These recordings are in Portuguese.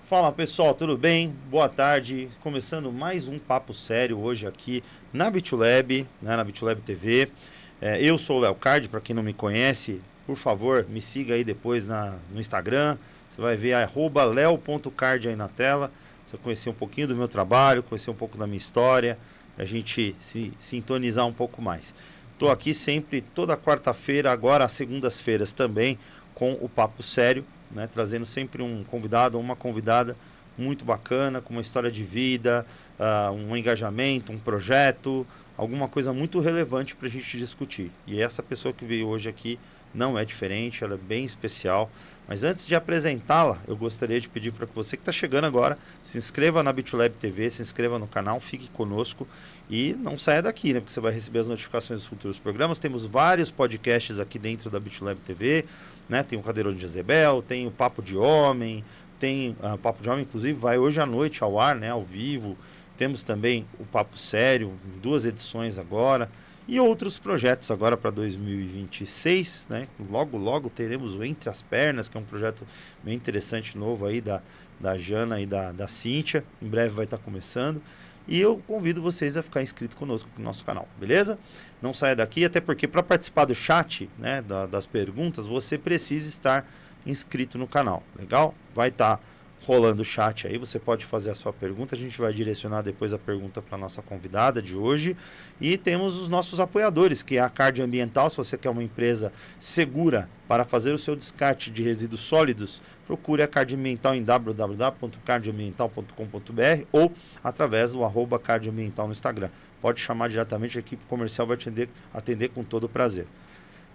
Fala pessoal, tudo bem? Boa tarde. Começando mais um papo sério hoje aqui na BitLab, né, na BitLab TV. Eu sou o Léo Card, para quem não me conhece, por favor, me siga aí depois no Instagram. Você vai ver @leo.card aí na tela. Você vai conhecer um pouquinho do meu trabalho, conhecer um pouco da minha história, a gente se sintonizar um pouco mais. Estou aqui sempre, toda quarta-feira, agora às segundas-feiras também, com o Papo Sério, né, trazendo sempre um convidado ou uma convidada muito bacana, com uma história de vida, um engajamento, um projeto, alguma coisa muito relevante para a gente discutir. E essa pessoa que veio hoje aqui não é diferente, ela é bem especial. Mas antes de apresentá-la, eu gostaria de pedir para que você que está chegando agora, se inscreva na BitLab TV, se inscreva no canal, fique conosco e não saia daqui, né? Porque você vai receber as notificações dos futuros programas. Temos vários podcasts aqui dentro da BitLab TV, né? Tem o Cadeirão de Jezebel, tem o Papo de Homem, tem o Papo de Homem, inclusive, vai hoje à noite ao ar, né? Ao vivo. Temos também o Papo Sério, 2 edições agora. E outros projetos agora para 2026, né? Logo teremos o Entre as Pernas, que é um projeto bem interessante, novo aí da Jana e da Cíntia. Em breve vai estar começando. E eu convido vocês a ficar inscrito conosco no nosso canal, beleza? Não saia daqui, até porque para participar do chat, né, das perguntas, você precisa estar inscrito no canal, legal? Vai estar rolando o chat aí, você pode fazer a sua pergunta, a gente vai direcionar depois a pergunta para a nossa convidada de hoje. E temos os nossos apoiadores, que é a Card Ambiental. Se você quer uma empresa segura para fazer o seu descarte de resíduos sólidos, procure a Card Ambiental em www.cardambiental.com.br ou através do @cardambiental no Instagram. Pode chamar diretamente, a equipe comercial vai atender com todo o prazer.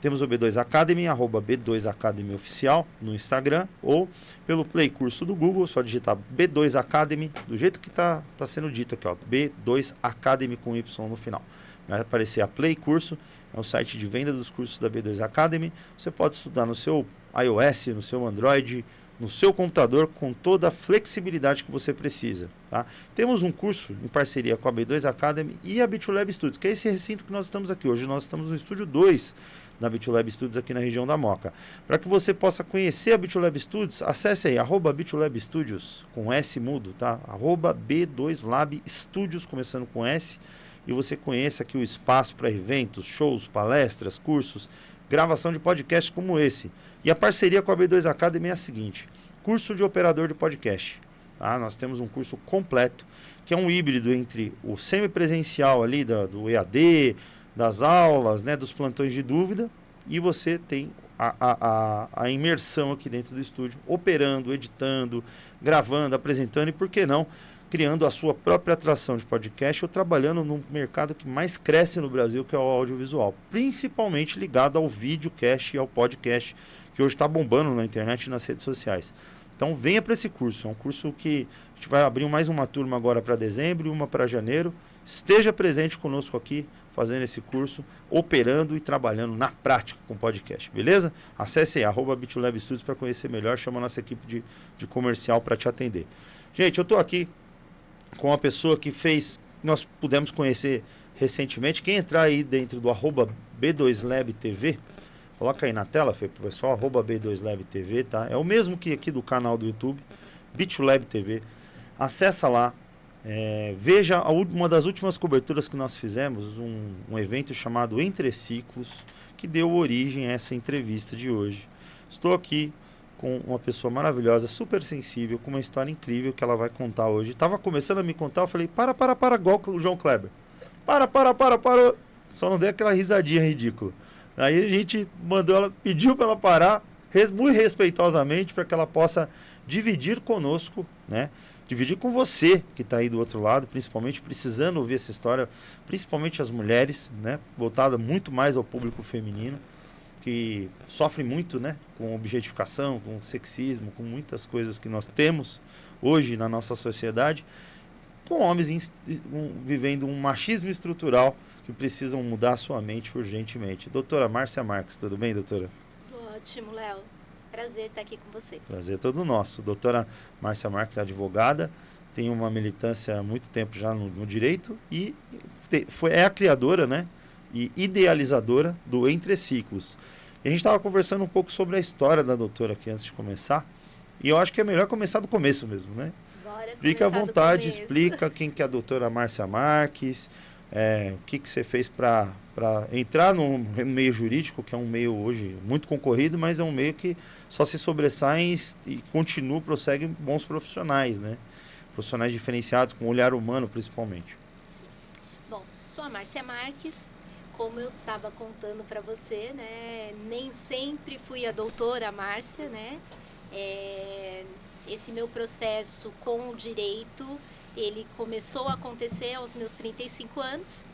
Temos o B2 Academy, @B2 Academy Oficial no Instagram, ou pelo Play Curso do Google, só digitar B2 Academy, do jeito que está sendo dito aqui, ó, B2 Academy com Y no final. Vai aparecer a Play Curso, é o site de venda dos cursos da B2 Academy. Você pode estudar no seu iOS, no seu Android, no seu computador, com toda a flexibilidade que você precisa. Tá? Temos um curso em parceria com a B2 Academy e a BitLab Studios, que é esse recinto que nós estamos aqui. Hoje nós estamos no estúdio 2 da BitLab Studios aqui na região da Moca. Para que você possa conhecer a BitLab Studios, acesse aí, @BitLab Studios, com S mudo, tá? @B2Lab Studios, começando com S, e você conheça aqui o espaço para eventos, shows, palestras, cursos, gravação de podcasts como esse. E a parceria com a B2 Academy é a seguinte: curso de operador de podcast. Tá? Nós temos um curso completo, que é um híbrido entre o semipresencial ali do EAD, das aulas, né, dos plantões de dúvida, e você tem a imersão aqui dentro do estúdio, operando, editando, gravando, apresentando e, por que não, criando a sua própria atração de podcast ou trabalhando no mercado que mais cresce no Brasil, que é o audiovisual, principalmente ligado ao videocast e ao podcast, que hoje está bombando na internet e nas redes sociais. Então venha para esse curso, é um curso que a gente vai abrir mais uma turma agora para dezembro e uma para janeiro. Esteja presente conosco aqui, fazendo esse curso, operando e trabalhando na prática com podcast, beleza? Acesse aí, @BitLab Studios para conhecer melhor, chama a nossa equipe de comercial para te atender. Gente, eu estou aqui com uma pessoa que nós pudemos conhecer recentemente. Quem entrar aí dentro do @B2Lab TV, coloca aí na tela, Fê, pro pessoal, @B2Lab TV, tá? É o mesmo que aqui do canal do YouTube, BitLab TV. Acessa lá, veja uma das últimas coberturas que nós fizemos, um evento chamado Entre Ciclos, que deu origem a essa entrevista de hoje. Estou aqui com uma pessoa maravilhosa, super sensível, com uma história incrível que ela vai contar hoje. Estava começando a me contar, eu falei, para, igual o João Kleber. Para. Só não dei aquela risadinha ridícula. Aí a gente pediu para ela parar, muito respeitosamente, para que ela possa dividir conosco, né? Dividir com você que está aí do outro lado, principalmente precisando ouvir essa história, principalmente as mulheres, né? Voltada muito mais ao público feminino, que sofre muito, né? Com objetificação, com sexismo, com muitas coisas que nós temos hoje na nossa sociedade, com homens vivendo um machismo estrutural que precisam mudar a sua mente urgentemente. Doutora Márcia Marques, tudo bem, doutora? Tudo ótimo, Léo. Prazer estar aqui com vocês. Prazer todo nosso. Doutora Márcia Marques é advogada, tem uma militância há muito tempo já no direito e é a criadora, né, e idealizadora do Entre Ciclos. E a gente estava conversando um pouco sobre a história da doutora aqui antes de começar, E eu acho que é melhor começar do começo mesmo, né? Bora Fica à começar do vontade, começo. explica quem que é a doutora Márcia Marques, o que que você fez para entrar no meio jurídico, que é um meio hoje muito concorrido, mas é um meio que só se sobressai e continua, prossegue bons profissionais, né? Profissionais diferenciados, com olhar humano principalmente. Sim. Bom, sou a Márcia Marques. Como eu estava contando para você, né? Nem sempre fui a doutora Márcia, né? Esse meu processo com o direito, ele começou a acontecer aos meus 35 anos.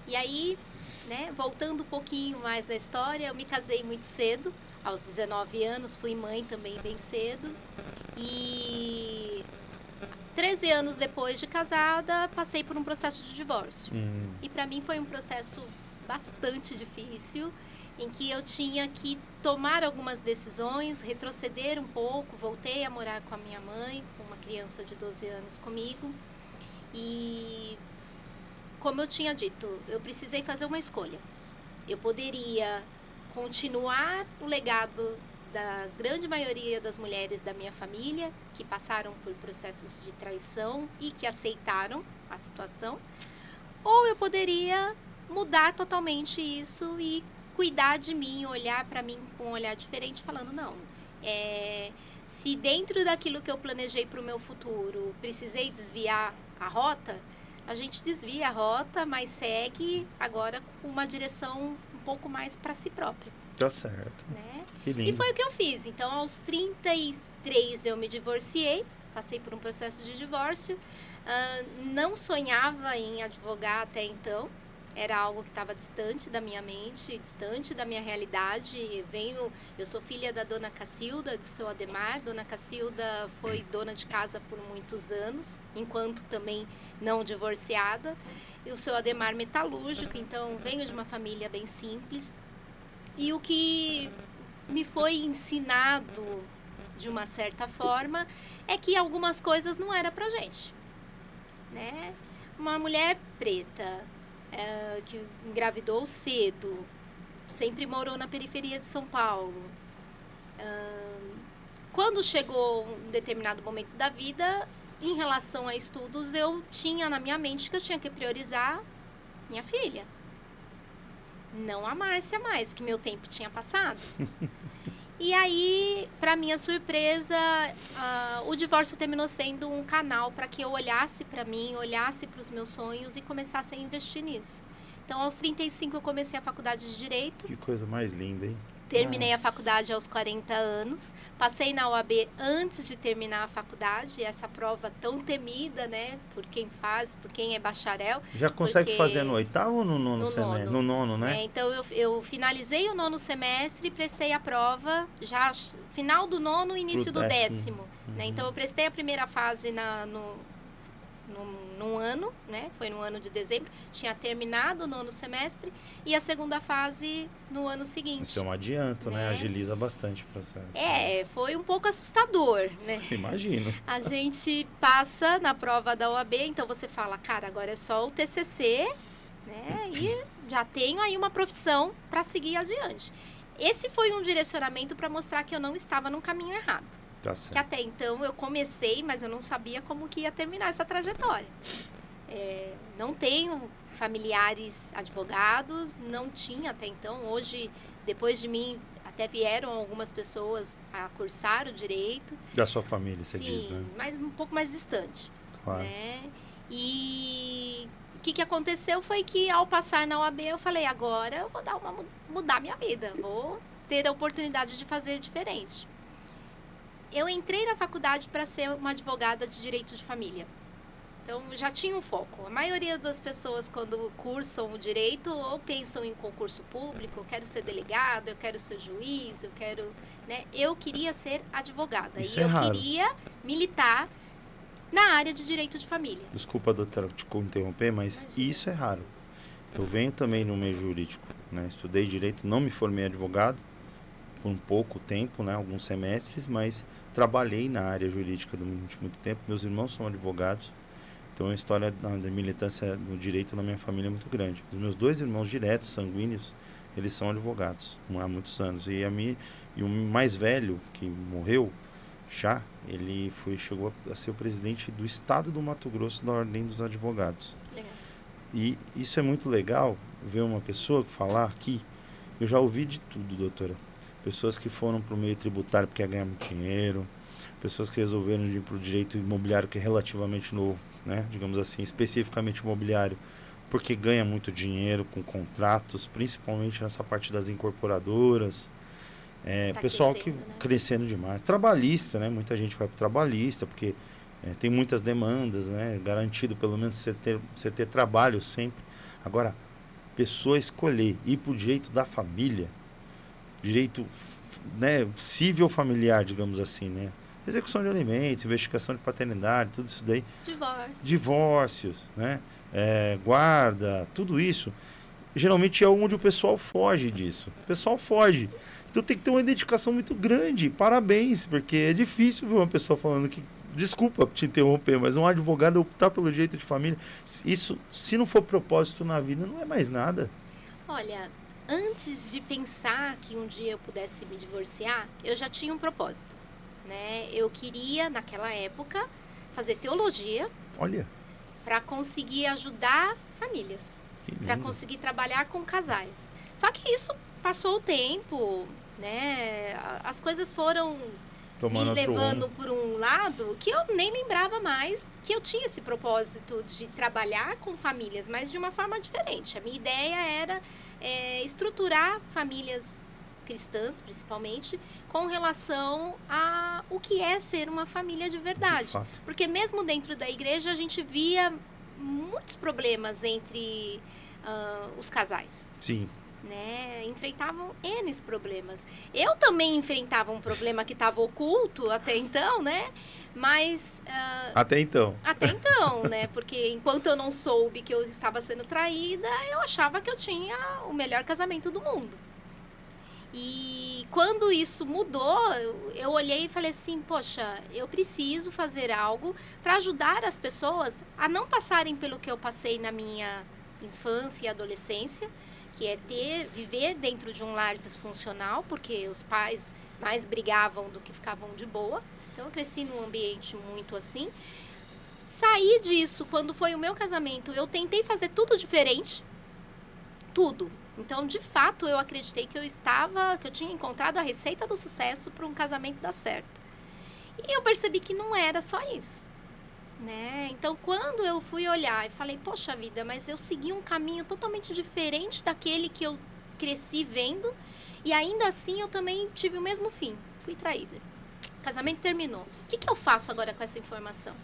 E aí, né, voltando um pouquinho mais da história, eu me casei muito cedo, aos 19 anos, fui mãe também bem cedo. E 13 anos depois de casada, passei por um processo de divórcio. E para mim foi um processo bastante difícil, em que eu tinha que tomar algumas decisões, retroceder um pouco. Voltei a morar com a minha mãe, com uma criança de 12 anos comigo. E, como eu tinha dito, eu precisei fazer uma escolha. Eu poderia continuar o legado da grande maioria das mulheres da minha família, que passaram por processos de traição e que aceitaram a situação, ou eu poderia mudar totalmente isso e cuidar de mim, olhar para mim com um olhar diferente, falando, não, se dentro daquilo que eu planejei para o meu futuro, precisei desviar a rota, a gente desvia a rota, mas segue agora com uma direção um pouco mais para si própria. Tá certo. Né? Que lindo. E foi o que eu fiz. Então, aos 33 eu me divorciei, passei por um processo de divórcio. Não sonhava em advogar até então. Era algo que estava distante da minha mente, distante da minha realidade. Eu sou filha da dona Cacilda, do seu Ademar. Dona Cacilda foi dona de casa por muitos anos, enquanto também não divorciada. E o seu Ademar metalúrgico, então venho de uma família bem simples. E o que me foi ensinado de uma certa forma é que algumas coisas não era pra gente, né? Uma mulher preta que engravidou cedo, sempre morou na periferia de São Paulo. Quando chegou um determinado momento da vida, em relação a estudos, eu tinha na minha mente que eu tinha que priorizar minha filha. Não a Márcia mais, que meu tempo tinha passado. E aí, para minha surpresa, o divórcio terminou sendo um canal para que eu olhasse para mim, olhasse para os meus sonhos e começasse a investir nisso. Então, aos 35 eu comecei a faculdade de Direito. Que coisa mais linda, hein? Terminei a faculdade aos 40 anos, passei na OAB antes de terminar a faculdade, essa prova tão temida, né, por quem faz, por quem é bacharel. Já consegue fazer no 8º ou no 9º semestre? No 9º, né? Então, eu finalizei o 9º semestre e prestei a prova já final do 9º, início do 10º. Né? Então, eu prestei a primeira fase num ano, né? Foi no ano de dezembro, tinha terminado o 9º semestre, e a segunda fase no ano seguinte. Isso é um adianto, né? Agiliza bastante o processo. Foi um pouco assustador, né? Imagino. A gente passa na prova da OAB, então você fala, cara, agora é só o TCC, né? E já tenho aí uma profissão para seguir adiante. Esse foi um direcionamento para mostrar que eu não estava no caminho errado. Tá certo. Que até então eu comecei, mas eu não sabia como que ia terminar essa trajetória. Não tenho familiares advogados, não tinha até então. Hoje, depois de mim, até vieram algumas pessoas a cursar o direito. Da sua família, você Sim, diz, né? mas um pouco mais distante. Claro. Né? E o que aconteceu foi que, ao passar na OAB, eu falei, agora eu vou mudar minha vida, vou ter a oportunidade de fazer diferente. Eu entrei na faculdade para ser uma advogada de direito de família. Então, já tinha um foco. A maioria das pessoas, quando cursam o direito, ou pensam em concurso público, eu quero ser delegado, eu quero ser juiz, eu quero... Né? Eu queria ser advogada. Isso e é eu raro. queria militar na área de direito de família. Desculpa, doutora, te interromper, mas Imagina. isso é raro. Eu venho também no meio jurídico, né? Estudei direito, não me formei advogado por um pouco tempo, né? Alguns semestres, mas trabalhei na área jurídica durante muito tempo. Meus irmãos são advogados, então a história da militância no direito na minha família é muito grande. Os meus 2 irmãos diretos, sanguíneos, eles são advogados há muitos anos. E o mais velho, que morreu, Já ele chegou a ser o presidente do estado do Mato Grosso da Ordem dos Advogados. Legal. E isso é muito legal, ver uma pessoa falar aqui. Eu já ouvi de tudo, doutora. Pessoas que foram para o meio tributário porque ganhar muito dinheiro, pessoas que resolveram ir para o direito imobiliário, que é relativamente novo, né? Digamos assim, especificamente imobiliário, porque ganha muito dinheiro com contratos, principalmente nessa parte das incorporadoras. Tá Pessoal crescendo, que né? crescendo demais. Trabalhista, né? Muita gente vai para trabalhista, porque tem muitas demandas, né? Garantido pelo menos você ter trabalho sempre. Agora, pessoa escolher ir para o direito da família, direito, né, civil familiar, digamos assim, né? Execução de alimentos, investigação de paternidade, tudo isso daí. Divórcio. Divórcios, né? Guarda, tudo isso. Geralmente é onde o pessoal foge disso. O pessoal foge. Então tem que ter uma identificação muito grande. Parabéns, porque é difícil ver uma pessoa falando que, desculpa te interromper, mas um advogado optar pelo direito de família, isso, se não for propósito na vida, não é mais nada. Olha, antes de pensar que um dia eu pudesse me divorciar, eu já tinha um propósito, né? Eu queria, naquela época, fazer teologia Olha, para conseguir ajudar famílias, que para lindo. conseguir trabalhar com casais. Só que isso passou o tempo, né? As coisas foram Tomando me outro levando rumo. por um lado que eu nem lembrava mais que eu tinha esse propósito de trabalhar com famílias, mas de uma forma diferente. A minha ideia era estruturar famílias cristãs, principalmente, com relação a o que é ser uma família de De verdade. fato. Porque mesmo dentro da igreja a gente via muitos problemas entre os casais, Sim. né? Enfrentavam N problemas. Eu também enfrentava um problema que estava oculto até então, né? Mas Até então. até então, né? Porque enquanto eu não soube que eu estava sendo traída, eu achava que eu tinha o melhor casamento do mundo. E quando isso mudou, eu olhei e falei assim, poxa, eu preciso fazer algo para ajudar as pessoas a não passarem pelo que eu passei na minha infância e adolescência, que é viver dentro de um lar disfuncional, porque os pais mais brigavam do que ficavam de boa. Então eu cresci num ambiente muito assim. Saí disso, quando foi o meu casamento, eu tentei fazer tudo diferente. Tudo. Então, de fato, eu acreditei que eu tinha encontrado a receita do sucesso para um casamento dar certo. E eu percebi que não era só isso, né? Então, quando eu fui olhar e falei, poxa vida, mas eu segui um caminho totalmente diferente daquele que eu cresci vendo, e ainda assim eu também tive o mesmo fim, fui traída. O casamento terminou. O que eu faço agora com essa informação?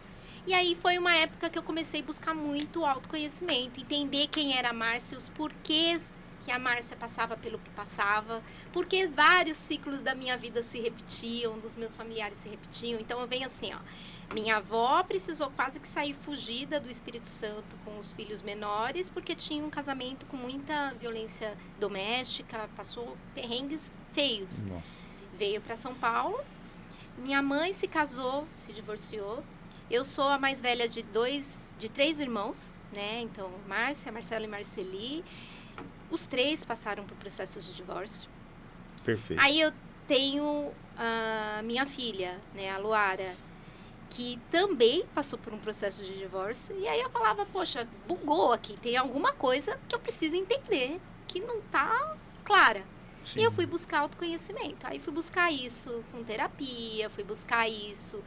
E aí foi uma época que eu comecei a buscar muito autoconhecimento, entender quem era a Márcia, os porquês que a Márcia passava pelo que passava, porque vários ciclos da minha vida se repetiam, dos meus familiares se repetiam. Então eu venho assim, ó, minha avó precisou quase que sair fugida do Espírito Santo com os filhos menores, porque tinha um casamento com muita violência doméstica, passou perrengues feios. Nossa. Veio para São Paulo, minha mãe se casou, se divorciou. Eu sou a mais velha de 3 irmãos, né? Então, Márcia, Marcelo e Marceli. Os 3 passaram por processos de divórcio. Perfeito. Aí eu tenho a minha filha, né, a Luara, que também passou por um processo de divórcio. E aí eu falava, poxa, bugou aqui, tem alguma coisa que eu preciso entender, que não tá clara. Sim. E eu fui buscar autoconhecimento. Aí fui buscar isso com terapia, fui buscar isso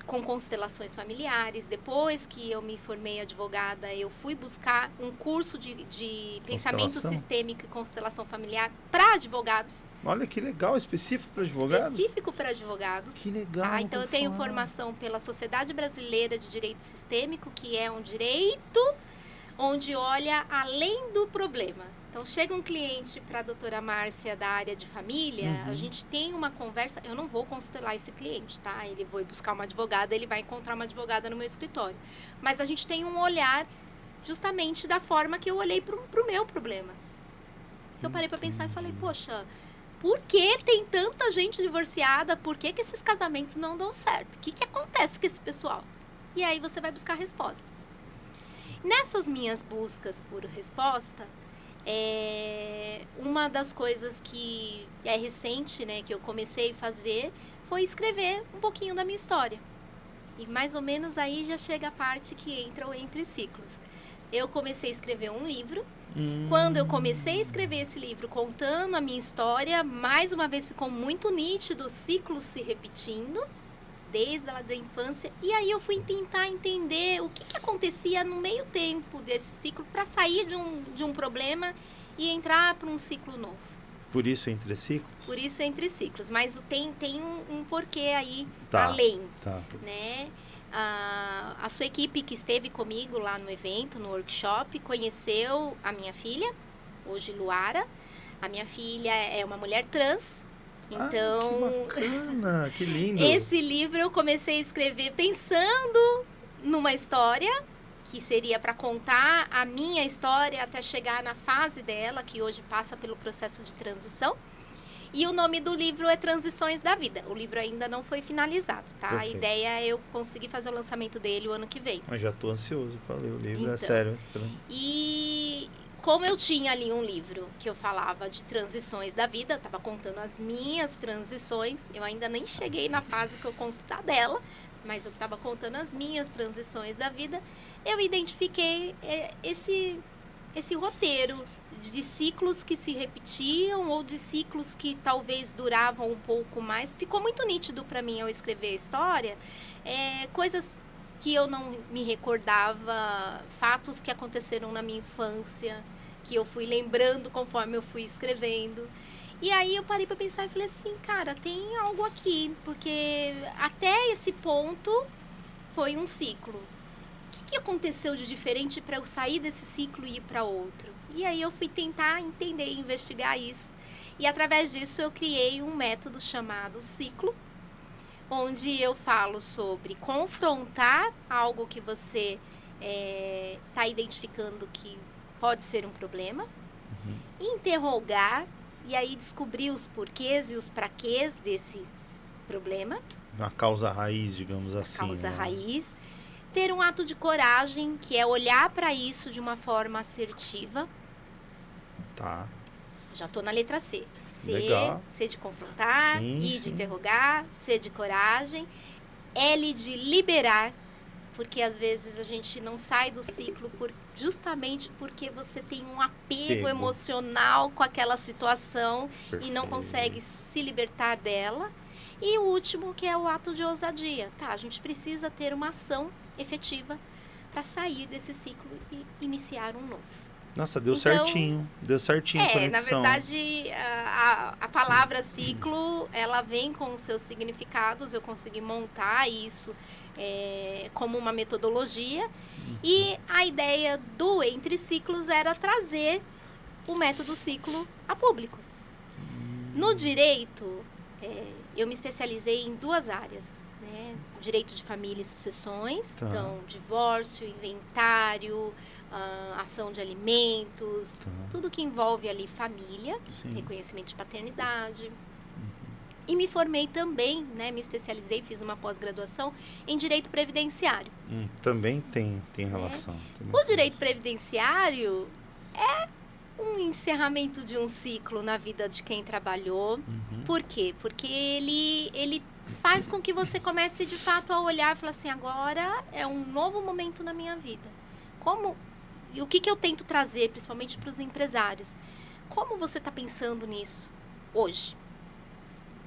com constelações familiares. Depois que eu me formei advogada, eu fui buscar um curso de pensamento sistêmico e constelação familiar para advogados. Olha que legal, específico para advogados? Específico para advogados. Que legal. Tá? Então eu tenho formação pela Sociedade Brasileira de Direito Sistêmico, que é um direito onde olha além do problema. Então, chega um cliente para a doutora Márcia da área de família, a gente tem uma conversa, eu não vou constelar esse cliente, tá? Ele vai buscar uma advogada, ele vai encontrar uma advogada no meu escritório. Mas a gente tem um olhar justamente da forma que eu olhei para o meu problema. Eu parei para pensar e falei, poxa, por que tem tanta gente divorciada? Por que esses casamentos não dão certo? O que acontece com esse pessoal? E aí você vai buscar respostas. Nessas minhas buscas por resposta, uma das coisas que é recente, né, que eu comecei a fazer, foi escrever um pouquinho da minha história. E mais ou menos aí já chega a parte que entra o Entre Ciclos. Eu comecei a escrever um livro. Quando eu comecei a escrever esse livro contando a minha história, mais uma vez ficou muito nítido o ciclo se repetindo, desde lá da infância. E aí eu fui tentar entender o que acontecia no meio tempo desse ciclo para sair de um problema e entrar para um ciclo novo. Por isso Entre Ciclos? Por isso Entre Ciclos, mas tem um porquê aí Tá, além, tá. né? A sua equipe que esteve comigo lá no evento, no workshop, conheceu a minha filha, hoje Luara. A minha filha é uma mulher trans, então... que bacana, que lindo! Esse livro eu comecei a escrever pensando numa história que seria para contar a minha história até chegar na fase dela, que hoje passa pelo processo de transição. E o nome do livro é Transições da Vida. O livro ainda não foi finalizado, tá? Perfeito. A ideia é eu conseguir fazer o lançamento dele o ano que vem. Mas já estou ansioso para ler o livro, Então, é sério. E como eu tinha ali um livro que eu falava de transições da vida, eu estava contando as minhas transições, eu ainda nem cheguei na fase que eu conto da dela, mas eu estava contando as minhas transições da vida, eu identifiquei esse roteiro de ciclos que se repetiam ou de ciclos que talvez duravam um pouco mais. Ficou muito nítido para mim ao escrever a história, coisas que eu não me recordava, fatos que aconteceram na minha infância, que eu fui lembrando conforme eu fui escrevendo. E aí eu parei para pensar e falei assim, cara, tem algo aqui, porque até esse ponto foi um ciclo. O que aconteceu de diferente para eu sair desse ciclo e ir para outro? E aí eu fui tentar entender e investigar isso. E através disso eu criei um método chamado Ciclo, onde eu falo sobre confrontar algo que você está identificando que pode ser um problema, interrogar e aí descobrir os porquês e os praquês desse problema. A causa raiz, digamos assim. A causa né? raiz. Ter um ato de coragem, que é olhar para isso de uma forma assertiva. Tá. Já estou na letra C. Legal. C de confrontar, Sim, I de sim. interrogar, C de coragem, L de liberar, porque às vezes a gente não sai do ciclo justamente porque você tem um apego emocional com aquela situação. Perfeito. E não consegue se libertar dela. E o último, que é o ato de ousadia. Tá, a gente precisa ter uma ação efetiva para sair desse ciclo e iniciar um novo. Nossa, deu certinho a conexão. Na verdade, a palavra ciclo, ela vem com os seus significados. Eu consegui montar isso como uma metodologia. E a ideia do Entre Ciclos era trazer o método ciclo a público. No direito, eu me especializei em 2 áreas, né? Direito de família e sucessões, Tá. Então divórcio, inventário, ação de alimentos, Tá. tudo que envolve ali família, Sim. reconhecimento de paternidade. E me formei também, né? Me especializei, fiz uma pós-graduação em direito previdenciário. Também tem relação. O direito previdenciário é um encerramento de um ciclo na vida de quem trabalhou. Por quê? Porque ele faz com que você comece de fato a olhar e falar assim, agora é um novo momento na minha vida. E o que eu tento trazer, principalmente para os empresários? Como você está pensando nisso hoje?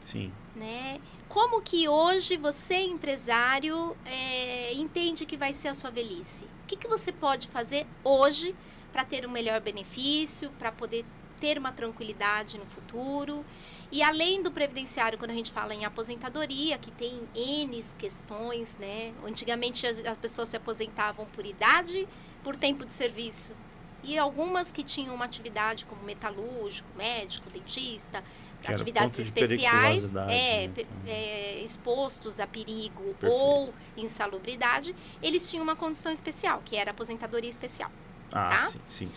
Sim. Né? Como que hoje você, empresário, entende que vai ser a sua velhice? O que você pode fazer hoje para ter um melhor benefício, para poder ter uma tranquilidade no futuro? E além do previdenciário, quando a gente fala em aposentadoria, que tem N questões, né? Antigamente as pessoas se aposentavam por idade, por tempo de serviço. E algumas que tinham uma atividade como metalúrgico, médico, dentista, Que atividades era ponto de especiais, periculosidade, expostos a perigo. Perfeito. Ou insalubridade, eles tinham uma condição especial, que era a aposentadoria especial. Tá? Sim.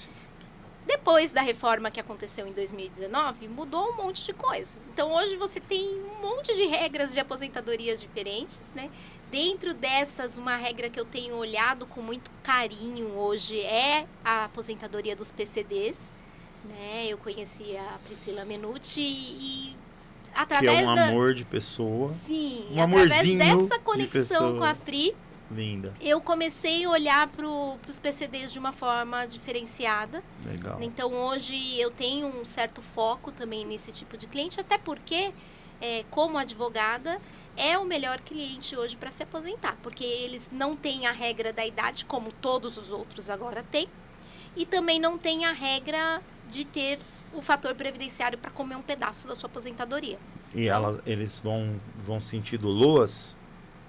Depois da reforma que aconteceu em 2019, mudou um monte de coisa. Então, hoje você tem um monte de regras de aposentadorias diferentes, né? Dentro dessas, uma regra que eu tenho olhado com muito carinho hoje é a aposentadoria dos PCDs, né? Eu conheci a Priscila Menucci e Que é através um amor de pessoa. Sim, Um através amorzinho dessa de conexão pessoa. com a Pri, Linda. eu comecei a olhar para os PCDs de uma forma diferenciada. Legal. Então, hoje eu tenho um certo foco também nesse tipo de cliente, até porque, como advogada, é o melhor cliente hoje para se aposentar, porque eles não têm a regra da idade, como todos os outros agora têm, e também não tem a regra de ter o fator previdenciário para comer um pedaço da sua aposentadoria. E Então, eles vão sentindo loas?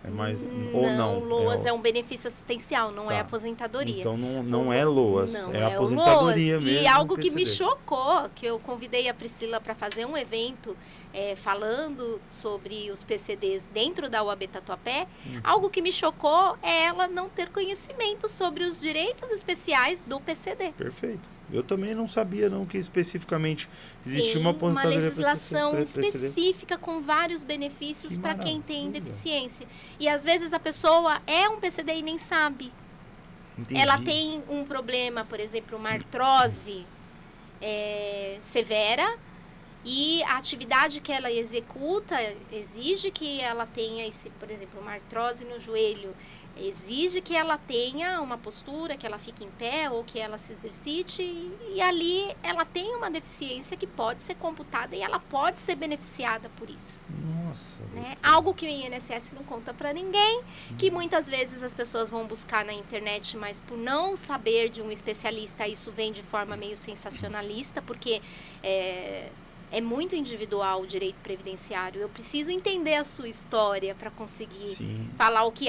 É mais, ou não? LOAS é um benefício assistencial, não é Tá. aposentadoria. Então não é loas, Não, é é o aposentadoria LOAS. mesmo. E algo que me PCD. chocou, que eu convidei a Priscila para fazer um evento falando sobre os PCDs dentro da UAB Tatuapé, algo que me chocou é ela não ter conhecimento sobre os direitos especiais do PCD. Perfeito. Eu também não sabia não que especificamente existia uma Tem uma aposentadoria legislação PCD. específica com vários benefícios Que para quem tem maravilha. deficiência. E às vezes a pessoa é um PCD e nem sabe. Entendi. Ela tem um problema, por exemplo, uma artrose severa, e a atividade que ela executa exige que ela tenha, por exemplo, uma artrose no joelho, exige que ela tenha uma postura, que ela fique em pé ou que ela se exercite, e ali ela tem uma deficiência que pode ser computada e ela pode ser beneficiada por isso. Nossa. Né? Algo que o INSS não conta para ninguém, que muitas vezes as pessoas vão buscar na internet, mas por não saber de um especialista, isso vem de forma meio sensacionalista, porque é muito individual o direito previdenciário. Eu preciso entender a sua história para conseguir falar o que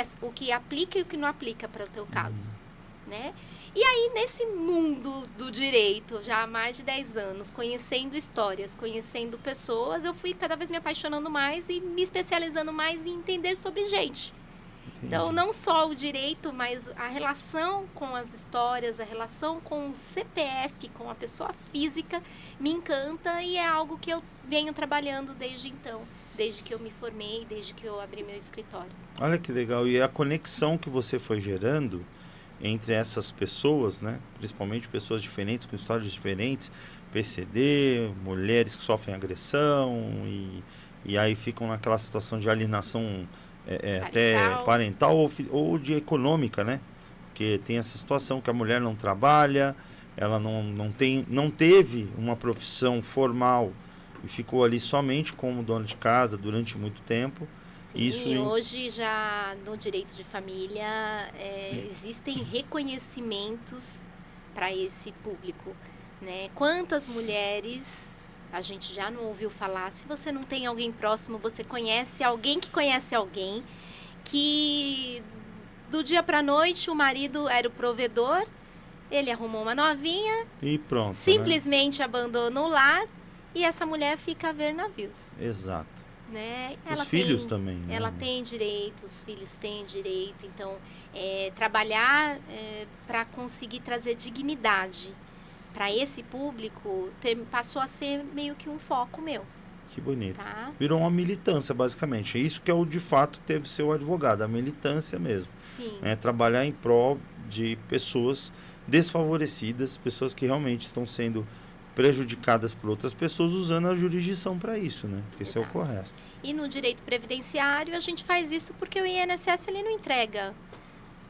aplica e o que não aplica para o teu caso. Né? E aí, nesse mundo do direito, já há mais de 10 anos, conhecendo histórias, conhecendo pessoas, eu fui cada vez me apaixonando mais e me especializando mais em entender sobre gente. Entendi. Então, não só o direito, mas a relação com as histórias, a relação com o CPF, com a pessoa física, me encanta e é algo que eu venho trabalhando desde então, desde que eu me formei, desde que eu abri meu escritório. Olha que legal. E a conexão que você foi gerando entre essas pessoas, né? Principalmente pessoas diferentes, com histórias diferentes, PCD, mulheres que sofrem agressão e aí ficam naquela situação de alienação até parental ou de econômica, né? Porque tem essa situação que a mulher não trabalha, ela não teve uma profissão formal e ficou ali somente como dona de casa durante muito tempo. Sim, hoje já no direito de família existem reconhecimentos para esse público, né? Quantas mulheres a gente já não ouviu falar? Se você não tem alguém próximo, você conhece alguém que conhece alguém que do dia para a noite o marido era o provedor, ele arrumou uma novinha e pronto, simplesmente abandona o lar e essa mulher fica a ver navios. Exato. Né? Os filhos também. Né? Ela tem direito, os filhos têm direito. Então, trabalhar para conseguir trazer dignidade para esse público passou a ser meio que um foco meu. Que bonito. Tá? Virou uma militância, basicamente. Isso que é o de fato teve ser o advogado, a militância mesmo. Sim. Trabalhar em prol de pessoas desfavorecidas, pessoas que realmente estão sendo prejudicadas por outras pessoas usando a jurisdição para isso, né? Porque esse é o correto. E no direito previdenciário a gente faz isso porque o INSS ele não entrega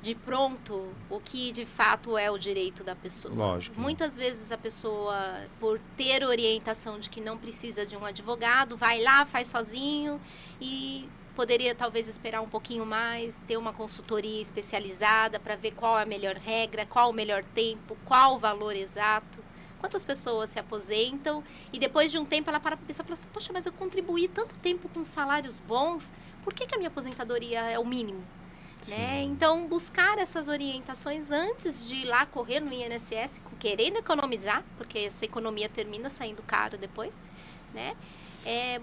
de pronto o que de fato é o direito da pessoa. Lógico. Muitas vezes a pessoa, por ter orientação de que não precisa de um advogado, vai lá, faz sozinho e poderia talvez esperar um pouquinho mais, ter uma consultoria especializada para ver qual é a melhor regra, qual o melhor tempo, qual o valor exato. Quantas pessoas se aposentam e depois de um tempo ela para pensar e fala assim, poxa, mas eu contribuí tanto tempo com salários bons, por que a minha aposentadoria é o mínimo? Né? Então, buscar essas orientações antes de ir lá correr no INSS, querendo economizar, porque essa economia termina saindo caro depois, né?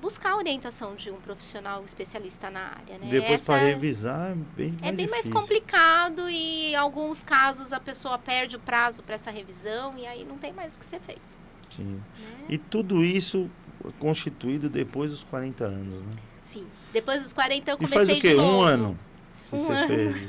Buscar a orientação de um profissional especialista na área. Né? Depois para revisar é bem mais complicado e em alguns casos a pessoa perde o prazo para essa revisão e aí não tem mais o que ser feito. Sim. Né? E tudo isso constituído depois dos 40 anos, né? Sim. Depois dos 40 eu E comecei faz o quê? de novo. Um ano? você fez?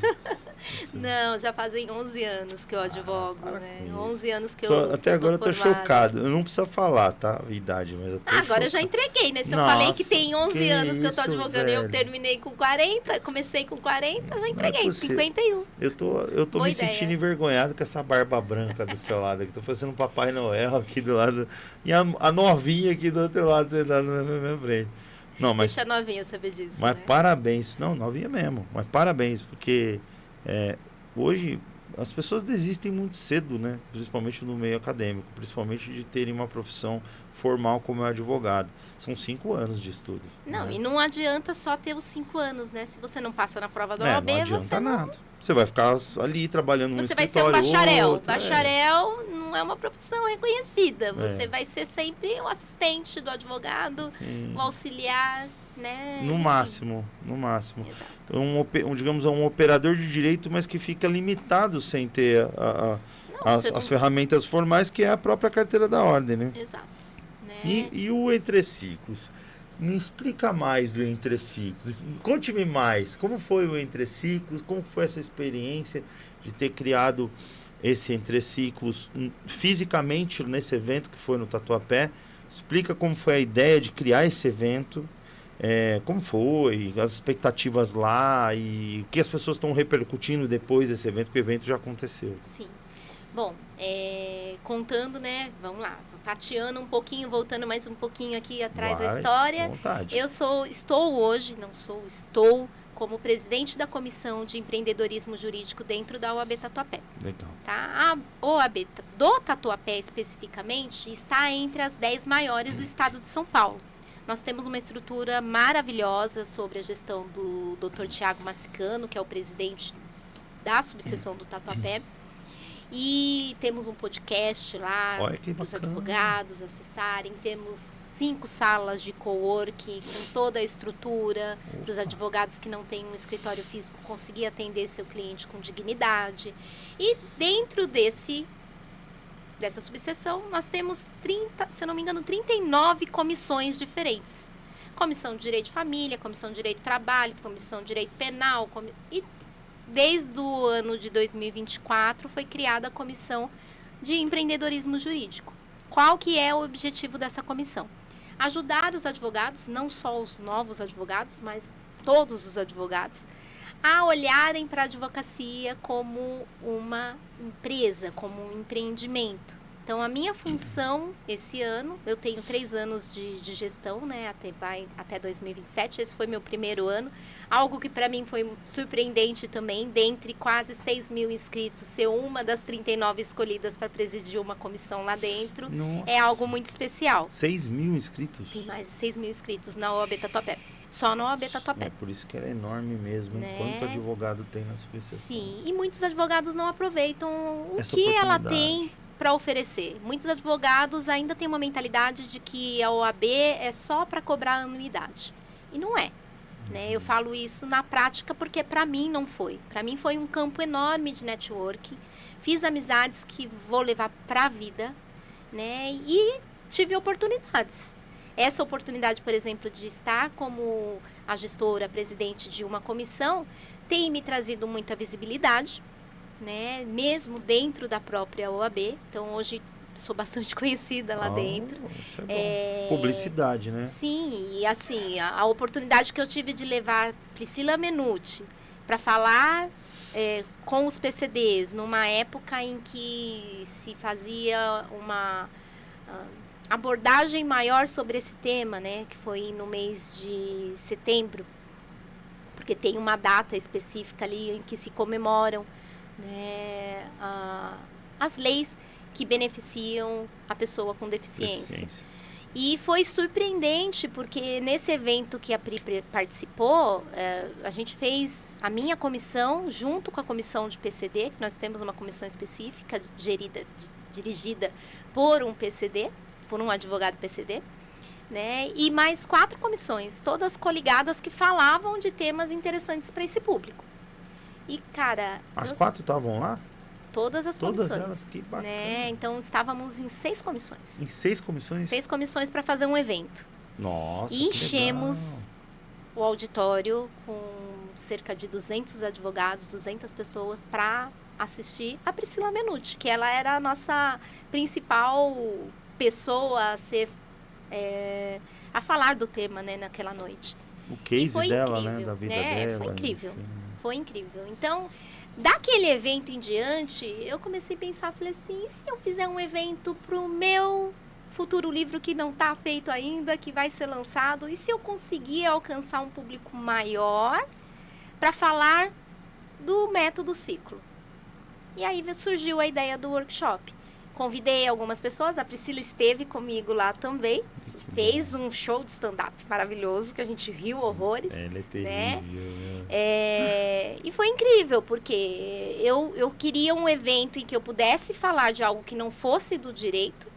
Não, já fazem 11 anos que eu advogo, né? 11 anos que Até agora eu tô formada. chocado. Eu não preciso falar, tá? A idade, mas eu tô Agora chocado. eu já entreguei, né? Se eu Nossa, falei que tem 11 que anos que eu tô isso, advogando e eu velho. terminei com 40, comecei com 40, já entreguei, possível. 51. Eu tô Boa me ideia. sentindo envergonhado com essa barba branca do seu lado aqui. Tô fazendo Papai Noel aqui do lado. E a novinha aqui do outro lado sentada na minha frente. Não, mas, Deixa a novinha saber disso, mas né? parabéns. Não, novinha mesmo. Mas parabéns, porque hoje as pessoas desistem muito cedo, né? Principalmente no meio acadêmico. Principalmente de terem uma profissão formal como é advogado. São 5 anos de estudo. Não, né? e não adianta só ter os 5 anos, né? Se você não passa na prova da não OAB, adianta você não... nada. Você vai ficar ali trabalhando num Você vai ser um escritório. bacharel. Outro, Bacharel não é uma profissão reconhecida. Você vai ser sempre o assistente do advogado, Sim. o auxiliar, né? No máximo. Exato. Digamos, um operador de direito, mas que fica limitado sem ter as ferramentas formais, que é a própria carteira da ordem, né? Exato. Né? E o Entreciclos? Me explica mais do Entreciclos. Conte-me mais. Como foi o Entreciclos? Como foi essa experiência de ter criado esse Entreciclos fisicamente nesse evento que foi no Tatuapé? Explica como foi a ideia de criar esse evento. Como foi, as expectativas lá e o que as pessoas estão repercutindo depois desse evento, porque o evento já aconteceu. Sim. Bom, contando, né, vamos lá, fatiando um pouquinho, voltando mais um pouquinho aqui atrás da história. Vontade. Estou como presidente da Comissão de Empreendedorismo Jurídico dentro da OAB Tatuapé. Legal. Tá? A OAB do Tatuapé, especificamente, está entre as 10 maiores do estado de São Paulo. Nós temos uma estrutura maravilhosa sobre a gestão do Dr. Tiago Massicano, que é o presidente da subseção do Tatuapé. E temos um podcast lá para os advogados acessarem. Temos 5 salas de coworking com toda a estrutura para os advogados que não têm um escritório físico conseguir atender seu cliente com dignidade. E dentro dessa subseção, nós temos 39 comissões diferentes. Comissão de Direito de Família, Comissão de Direito do Trabalho, Comissão de Direito Penal. E desde o ano de 2024 foi criada a Comissão de Empreendedorismo Jurídico. Qual que é o objetivo dessa comissão? Ajudar os advogados, não só os novos advogados, mas todos os advogados, a olharem para a advocacia como uma empresa, como um empreendimento. Então, a minha função esse ano, eu tenho 3 anos de gestão, né, até 2027, esse foi meu primeiro ano, algo que para mim foi surpreendente também, dentre quase 6 mil inscritos, ser uma das 39 escolhidas para presidir uma comissão lá dentro. Nossa. É algo muito especial. 6 mil inscritos? Tem mais de 6 mil inscritos na OAB Tatuapé. Só na OAB Tatuapé. É por isso que ela é enorme mesmo, né? Quanto advogado tem na subseção. Sim, e muitos advogados não aproveitam essa que ela tem para oferecer. Muitos advogados ainda têm uma mentalidade de que a OAB é só para cobrar anuidade. E não é. Né? Eu falo isso na prática porque para mim não foi. Para mim foi um campo enorme de networking. Fiz amizades que vou levar para a vida, né? E tive oportunidades. Essa oportunidade, por exemplo, de estar como a gestora, presidente de uma comissão, tem me trazido muita visibilidade, né? Mesmo dentro da própria OAB. Então, hoje sou bastante conhecida lá dentro. Isso é bom. Publicidade, né? Sim, e assim, a oportunidade que eu tive de levar Priscila Menuti para falar com os PCDs, numa época em que se fazia uma abordagem maior sobre esse tema, né? Que foi no mês de setembro, porque tem uma data específica ali em que se comemoram, né, as leis que beneficiam a pessoa com deficiência. E foi surpreendente, porque nesse evento que a Pri participou, a gente fez a minha comissão, junto com a comissão de PCD, que nós temos uma comissão específica, dirigida por um PCD, por um advogado PCD, né? E mais 4 comissões, todas coligadas, que falavam de temas interessantes para esse público. E, cara... As 4 estavam lá? Todas as comissões. Todas elas, que bacana. Né? Então, estávamos em 6 comissões. Em 6 comissões? 6 comissões para fazer um evento. Nossa, e enchemos o auditório com cerca de 200 advogados, 200 pessoas para assistir a Priscila Menuti, que ela era a nossa principal pessoa a ser a falar do tema, né, naquela noite. O case foi dela, incrível, né, da vida né? dela. Foi incrível, enfim. foi incrível. Então, daquele evento em diante, eu comecei a pensar, falei assim, e se eu fizer um evento pro meu futuro livro que não está feito ainda, que vai ser lançado, e se eu conseguir alcançar um público maior para falar do método ciclo? E aí surgiu a ideia do workshop. Convidei algumas pessoas, a Priscila esteve comigo lá também, fez um show de stand-up maravilhoso, que a gente riu horrores. Ela é terrível, né? né? E foi incrível, porque eu queria um evento em que eu pudesse falar de algo que não fosse do direito,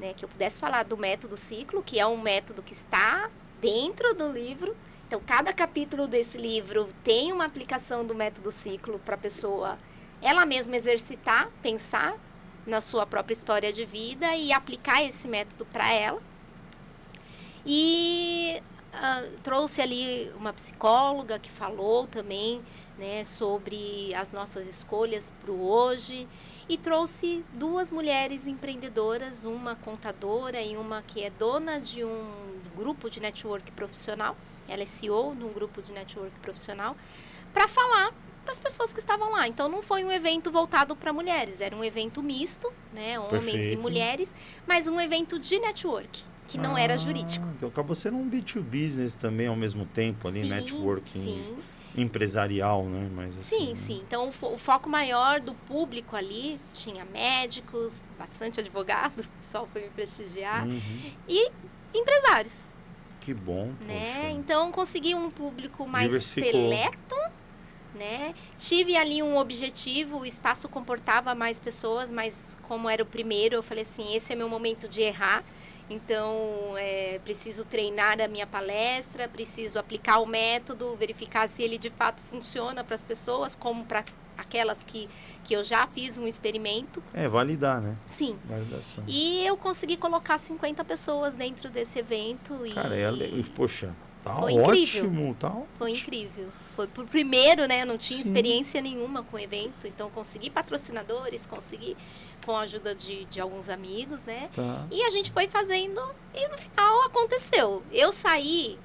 né? Que eu pudesse falar do método ciclo, que é um método que está dentro do livro. Então, cada capítulo desse livro tem uma aplicação do método ciclo para a pessoa, ela mesma exercitar, pensar na sua própria história de vida e aplicar esse método para ela. E trouxe ali uma psicóloga que falou também, né, sobre as nossas escolhas para o hoje. E trouxe 2 mulheres empreendedoras, uma contadora e uma que é dona de um grupo de network profissional. Ela é CEO de um grupo de network profissional, para falar para as pessoas que estavam lá. Então, não foi um evento voltado para mulheres, era um evento misto, né, homens Perfeito. e mulheres, mas um evento de network, que não era jurídico. Então, acabou sendo um B2B também ao mesmo tempo, ali, Sim, networking sim. empresarial, né? Mas, assim, Sim. Então, o foco maior do público ali tinha médicos, bastante advogado, o pessoal foi me prestigiar, e empresários. Que bom, né? poxa. Então, consegui um público mais Diversificou. seleto, né? Tive ali um objetivo, o espaço comportava mais pessoas, mas como era o primeiro, eu falei assim, esse é meu momento de errar. Então, preciso treinar a minha palestra, preciso aplicar o método, verificar se ele de fato funciona para as pessoas, como para aquelas que eu já fiz um experimento. Validar, né? Sim. Validação. E eu consegui colocar 50 pessoas dentro desse evento. Cara, poxa, tá foi ótimo. Incrível. Foi incrível. Foi por primeiro, né? Eu não tinha experiência nenhuma com o evento, então consegui patrocinadores, consegui com a ajuda de alguns amigos, né? Tá. E a gente foi fazendo e no final aconteceu. Eu saí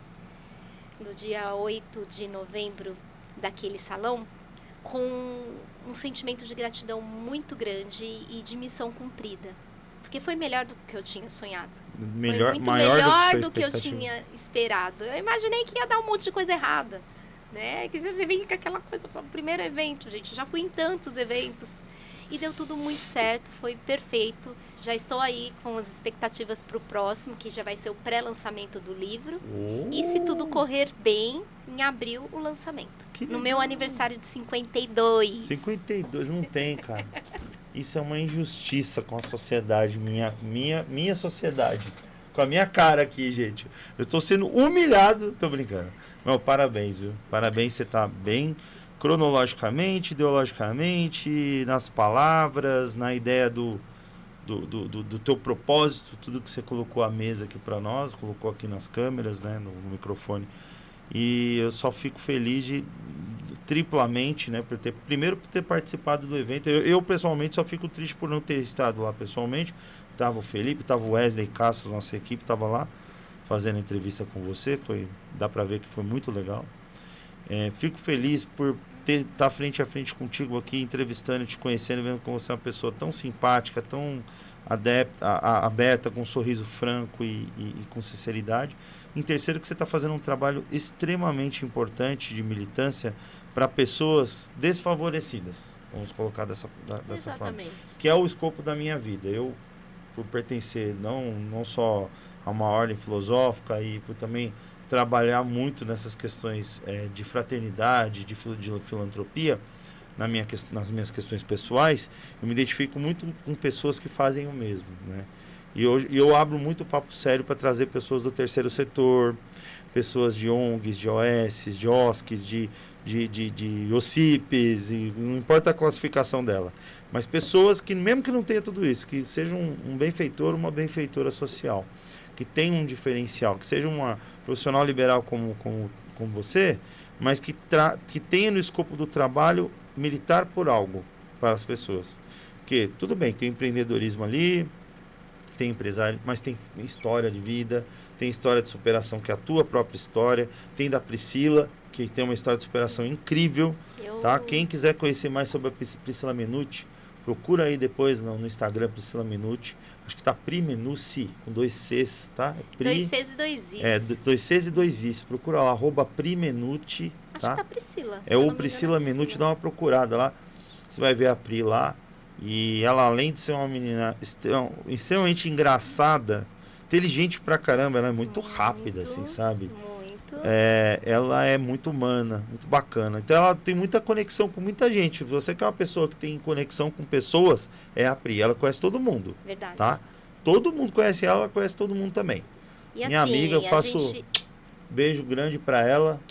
no dia 8 de novembro daquele salão com um sentimento de gratidão muito grande e de missão cumprida. Porque foi melhor do que eu tinha sonhado. Foi muito melhor do que eu expectativa. tinha esperado. Eu imaginei que ia dar um monte de coisa errada, né? Que você vem com aquela coisa para o primeiro evento, gente. Já fui em tantos eventos. E deu tudo muito certo, foi perfeito. Já estou aí com as expectativas para o próximo, que já vai ser o pré-lançamento do livro. E se tudo correr bem, em abril, o lançamento. No meu aniversário de 52. 52, não tem, cara. Isso é uma injustiça com a sociedade, minha sociedade. Com a minha cara aqui, gente. Eu tô sendo humilhado, tô brincando. Não, parabéns, viu? Parabéns, você tá bem cronologicamente, ideologicamente, nas palavras, na ideia do teu propósito, tudo que você colocou à mesa aqui para nós, colocou aqui nas câmeras, né, no microfone. E eu só fico feliz triplamente, né, por ter participado do evento. Eu pessoalmente só fico triste por não ter estado lá pessoalmente. Tava o Felipe, tava o Wesley Castro, nossa equipe tava lá fazendo entrevista com você, dá para ver que foi muito legal. Fico feliz por estar frente a frente contigo aqui, entrevistando, te conhecendo, vendo como você é uma pessoa tão simpática, tão aberta, com um sorriso franco e com sinceridade. Em terceiro, que você está fazendo um trabalho extremamente importante de militância para pessoas desfavorecidas, vamos colocar dessa forma, que é o escopo da minha vida. Eu, por pertencer não só a uma ordem filosófica e por também trabalhar muito nessas questões de fraternidade, de filantropia, nas minhas questões pessoais, eu me identifico muito com pessoas que fazem o mesmo, né? E eu abro muito papo sério para trazer pessoas do terceiro setor, pessoas de ONGs, de OS, de OSCs, de OCIPs, e não importa a classificação dela, mas pessoas que, mesmo que não tenha tudo isso, que sejam um benfeitor, uma benfeitora social, que tenha um diferencial, que seja uma profissional liberal como você, mas que tenha no escopo do trabalho militar por algo para as pessoas. Porque, tudo bem, tem empreendedorismo ali, tem empresário, mas tem história de vida, tem história de superação, que é a tua própria história, tem da Priscila, que tem uma história de superação incrível, tá? Quem quiser conhecer mais sobre a Priscila Menuti, procura aí depois no Instagram, Priscila Menuti, acho que tá Pri Menucci, com 2 Cs, tá? Dois Cs e 2 Is. 2 Cs e 2 Is, procura lá, @Pri Menuti, tá? Acho que tá Priscila. É o Priscila Menuti, dá uma procurada lá, você vai ver a Pri lá, e ela, além de ser uma menina extremamente engraçada, inteligente pra caramba, ela é muito rápida, assim, sabe? Ela é muito humana, muito bacana. Então ela tem muita conexão com muita gente. Você que é uma pessoa que tem conexão com pessoas, é a Pri. Ela conhece todo mundo. Verdade. Tá? Todo mundo conhece ela conhece todo mundo também. E minha assim, amiga, eu faço beijo grande pra ela.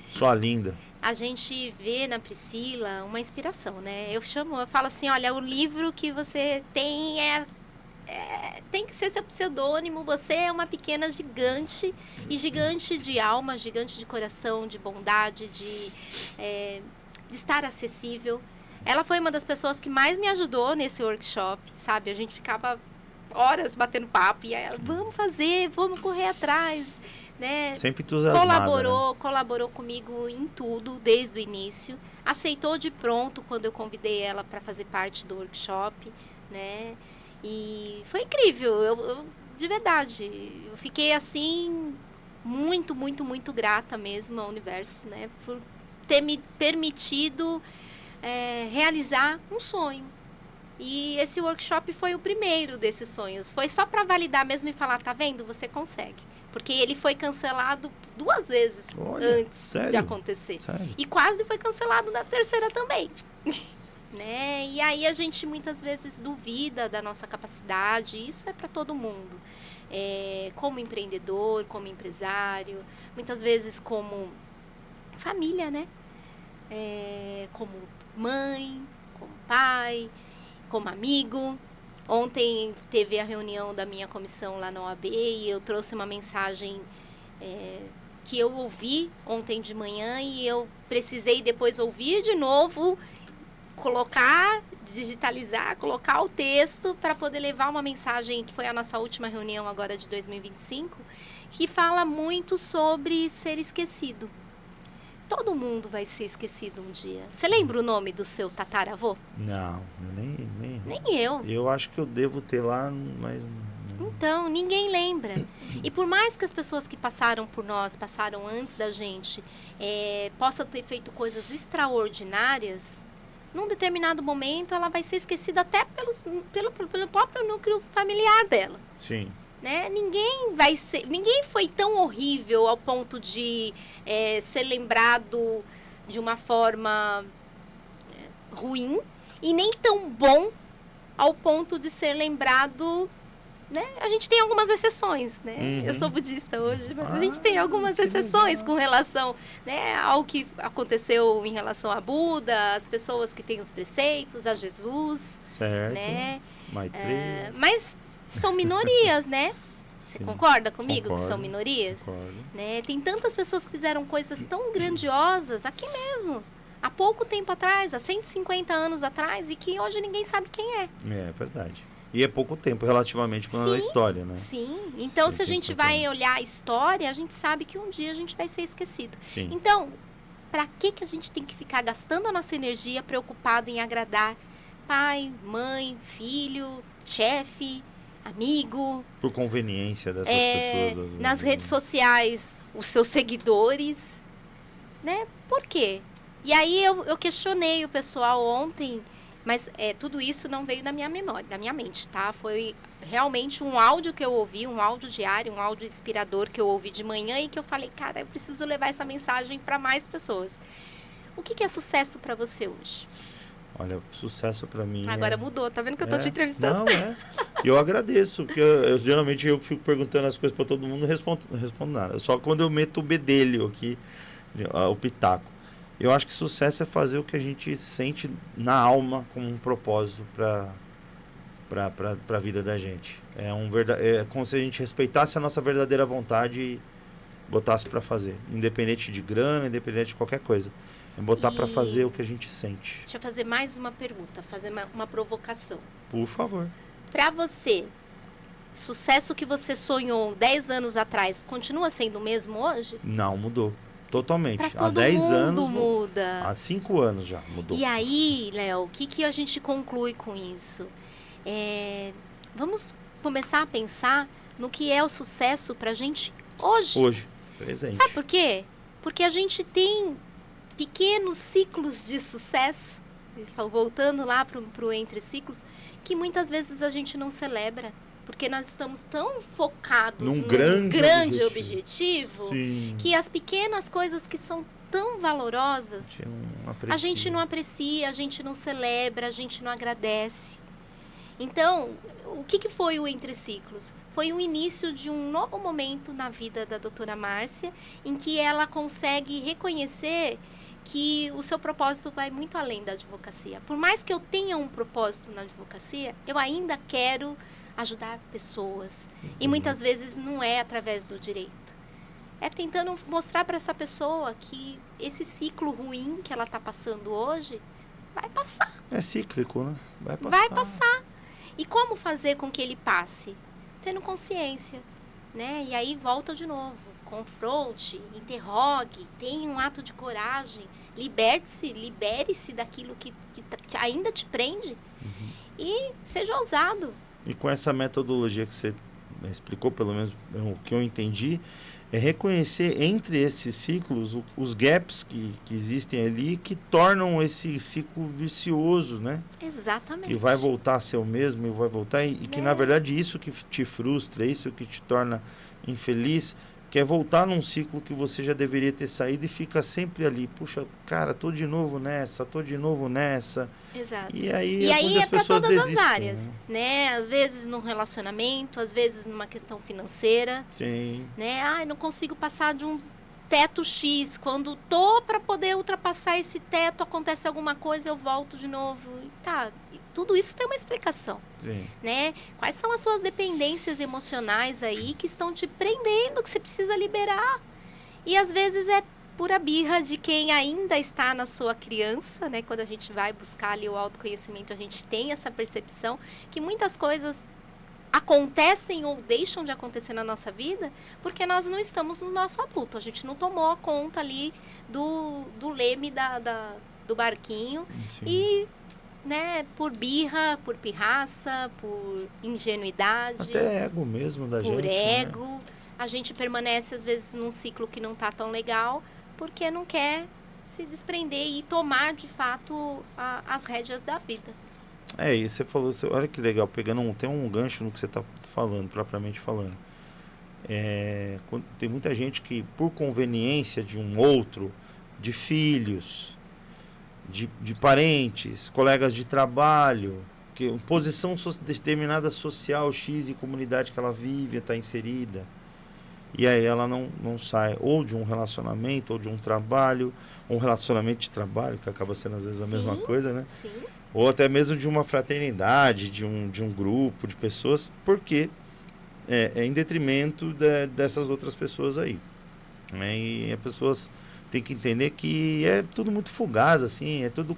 Sua linda. A gente vê na Priscila uma inspiração, né? Eu falo assim, olha, o livro que você tem tem que ser seu pseudônimo, você é uma pequena gigante, e gigante de alma, gigante de coração, de bondade, de estar acessível. Ela foi uma das pessoas que mais me ajudou nesse workshop, sabe? A gente ficava horas batendo papo, e ela, vamos fazer, vamos correr atrás, né? Sempre entusiasmada, colaborou comigo em tudo, desde o início. Aceitou de pronto quando eu convidei ela para fazer parte do workshop, né? E foi incrível, eu de verdade, eu fiquei assim, muito, muito, muito grata mesmo ao universo, né? Por ter me permitido realizar um sonho. E esse workshop foi o primeiro desses sonhos. Foi só para validar mesmo e falar, tá vendo? Você consegue. Porque ele foi cancelado 2 vezes antes de acontecer. Sério? E quase foi cancelado na 3ª também. Né? E aí a gente muitas vezes duvida da nossa capacidade. Isso é para todo mundo. Como empreendedor, como empresário, muitas vezes como família, né? Como mãe, como pai, como amigo. Ontem teve a reunião da minha comissão lá na OAB e eu trouxe uma mensagem que eu ouvi ontem de manhã e eu precisei depois ouvir de novo, digitalizar, colocar o texto para poder levar uma mensagem que foi a nossa última reunião agora de 2025, que fala muito sobre ser esquecido. Todo mundo vai ser esquecido um dia. Você lembra o nome do seu tataravô? Não, nem eu. Eu acho que eu devo ter lá, mas... Então, ninguém lembra. E por mais que as pessoas que passaram por nós, passaram antes da gente, possam ter feito coisas extraordinárias, num determinado momento ela vai ser esquecida até pelo próprio núcleo familiar dela. Sim. Né? Ninguém foi tão horrível ao ponto de ser lembrado de uma forma ruim e nem tão bom ao ponto de ser lembrado, né? A gente tem algumas exceções, né? Uhum. Eu sou budista hoje, mas a gente tem algumas exceções com relação, né, ao que aconteceu em relação a Buda, as pessoas que têm os preceitos, a Jesus, certo, né? Maitreya. Mas são minorias, né? Você concorda comigo? Concordo, que são minorias? Concordo. Né? Tem tantas pessoas que fizeram coisas tão grandiosas aqui mesmo, há pouco tempo atrás, há 150 anos atrás, e que hoje ninguém sabe quem é. É verdade. E é pouco tempo, relativamente, falando da história, né? Sim. Então, se a gente vai olhar a história, a gente sabe que um dia a gente vai ser esquecido. Sim. Então, para que a gente tem que ficar gastando a nossa energia preocupado em agradar pai, mãe, filho, chefe, amigo? Por conveniência dessas pessoas. Às vezes, nas redes sociais, os seus seguidores, né? Por quê? E aí eu questionei o pessoal ontem, mas tudo isso não veio da minha memória, da minha mente, tá? Foi realmente um áudio que eu ouvi, um áudio diário, um áudio inspirador que eu ouvi de manhã e que eu falei, cara, eu preciso levar essa mensagem para mais pessoas. O que é sucesso para você hoje? Olha, sucesso para mim. Agora mudou, tá vendo que eu tô te entrevistando? Não, eu agradeço, porque geralmente eu fico perguntando as coisas para todo mundo e respondo nada. Só quando eu meto o bedelho aqui, o pitaco. Eu acho que sucesso é fazer o que a gente sente na alma como um propósito para a vida da gente. É como se a gente respeitasse a nossa verdadeira vontade e botasse para fazer, independente de grana, independente de qualquer coisa. É botar para fazer o que a gente sente. Deixa eu fazer mais uma pergunta, fazer uma provocação. Por favor. Para você, sucesso que você sonhou 10 anos atrás, continua sendo o mesmo hoje? Não, mudou. Totalmente. Pra todo Há 10 mundo anos. muda. Há 5 anos já mudou. E aí, Léo, o que a gente conclui com isso? Vamos começar a pensar no que é o sucesso pra gente hoje. Hoje, presente. Sabe por quê? Porque a gente tem pequenos ciclos de sucesso, voltando lá pro entre ciclos, que muitas vezes a gente não celebra. Porque nós estamos tão focados num grande objetivo Sim. que as pequenas coisas que são tão valorosas, a gente não aprecia, a gente não celebra, a gente não agradece. Então, o que foi o Entre Ciclos? Foi o início de um novo momento na vida da doutora Márcia, em que ela consegue reconhecer que o seu propósito vai muito além da advocacia. Por mais que eu tenha um propósito na advocacia, eu ainda quero ajudar pessoas. E muitas vezes não é através do direito. É tentando mostrar para essa pessoa que esse ciclo ruim que ela está passando hoje vai passar. É cíclico, né? Vai passar. E como fazer com que ele passe? Tendo consciência, né? E aí volta de novo. Confronte, interrogue, tenha um ato de coragem, libere-se daquilo que ainda te prende e seja ousado. E com essa metodologia que você explicou, pelo menos o que eu entendi, é reconhecer entre esses ciclos os gaps que existem ali, que tornam esse ciclo vicioso, né? Exatamente. Que vai voltar a ser o mesmo e vai voltar, e que na verdade isso que te frustra, isso que te torna infeliz, que é voltar num ciclo que você já deveria ter saído e fica sempre ali. Puxa, cara, tô de novo nessa. Exato. E aí é para todas desistem, as áreas, né? Às vezes num relacionamento, às vezes numa questão financeira. Sim. Né? Ai, não consigo passar de um teto X. Quando tô para poder ultrapassar esse teto, acontece alguma coisa, eu volto de novo. E tá, tudo isso tem uma explicação. Sim. Né? Quais são as suas dependências emocionais aí que estão te prendendo, que você precisa liberar? E às vezes é pura birra de quem ainda está na sua criança, né? Quando a gente vai buscar ali o autoconhecimento, a gente tem essa percepção que muitas coisas acontecem ou deixam de acontecer na nossa vida porque nós não estamos no nosso adulto. A gente não tomou a conta ali do leme do barquinho. Sim. E, né, por birra, por pirraça, por ingenuidade. Até ego mesmo da gente. Por ego. Né? A gente permanece, às vezes, num ciclo que não está tão legal porque não quer se desprender e tomar, de fato, as rédeas da vida. E você falou, olha que legal, tem um gancho no que você está falando, propriamente falando. Tem muita gente que, por conveniência de um outro, de filhos, de parentes, colegas de trabalho, que posição determinada social X e comunidade que ela vive, está inserida, e aí ela não sai ou de um relacionamento, ou de um trabalho, ou um relacionamento de trabalho, que acaba sendo às vezes a mesma coisa, né? Sim. Ou até mesmo de uma fraternidade, de um grupo de pessoas, porque é em detrimento dessas outras pessoas aí. Né? E as pessoas têm que entender que é tudo muito fugaz, assim, é tudo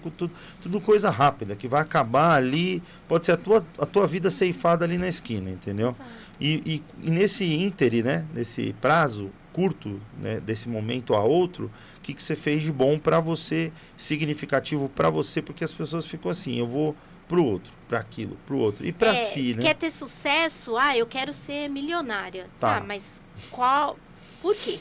coisa rápida, que vai acabar ali, pode ser a tua vida ceifada ali na esquina, entendeu? E nesse íntere, né, nesse prazo curto, né, desse momento a outro, o que você fez de bom para você, significativo para você, porque as pessoas ficam assim, eu vou pro outro, para aquilo, pro outro, e para si, né? Quer ter sucesso? Eu quero ser milionária. Tá. Mas por quê?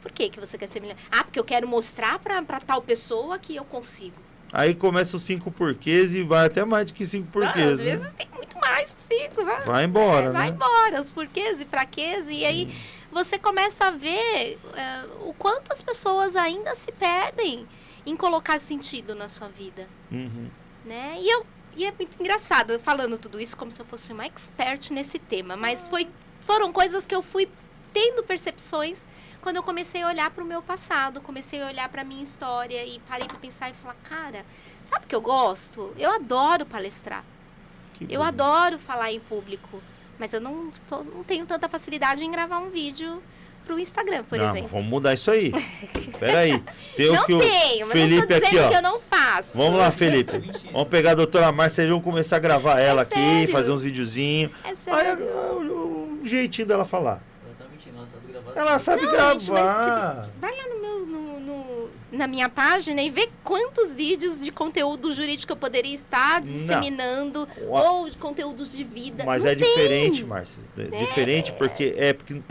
Por que você quer ser milionária? Porque eu quero mostrar para tal pessoa que eu consigo. Aí começa os 5 porquês e vai até mais do que 5 porquês. Às vezes tem muito mais que 5. Vai embora, né? Vai embora, os porquês e praquês. E aí você começa a ver o quanto as pessoas ainda se perdem em colocar sentido na sua vida. Né? E é muito engraçado, eu falando tudo isso como se eu fosse uma expert nesse tema. Mas foram coisas que eu fui tendo percepções quando eu comecei a olhar para o meu passado, comecei a olhar para a minha história e parei para pensar e falar, cara, sabe o que eu gosto? Eu adoro palestrar. Eu adoro falar em público, mas eu não tenho tanta facilidade em gravar um vídeo pro Instagram, por exemplo. Vamos mudar isso aí. Peraí. Não tenho, mas Felipe não tô dizendo aqui, ó. que eu não faço. Vamos lá, Felipe. Vamos pegar a doutora Márcia, vamos começar a gravar ela aqui, sério? fazer uns videozinhos. É sério. O jeitinho dela falar. Ela tá mentindo, ela sabe gravar. Ela sabe Não, gravar. gente, mas vai lá na minha página e vê quantos vídeos de conteúdo jurídico eu poderia estar disseminando, ou de conteúdos de vida. Mas não é tem. diferente, Márcia. Diferente porque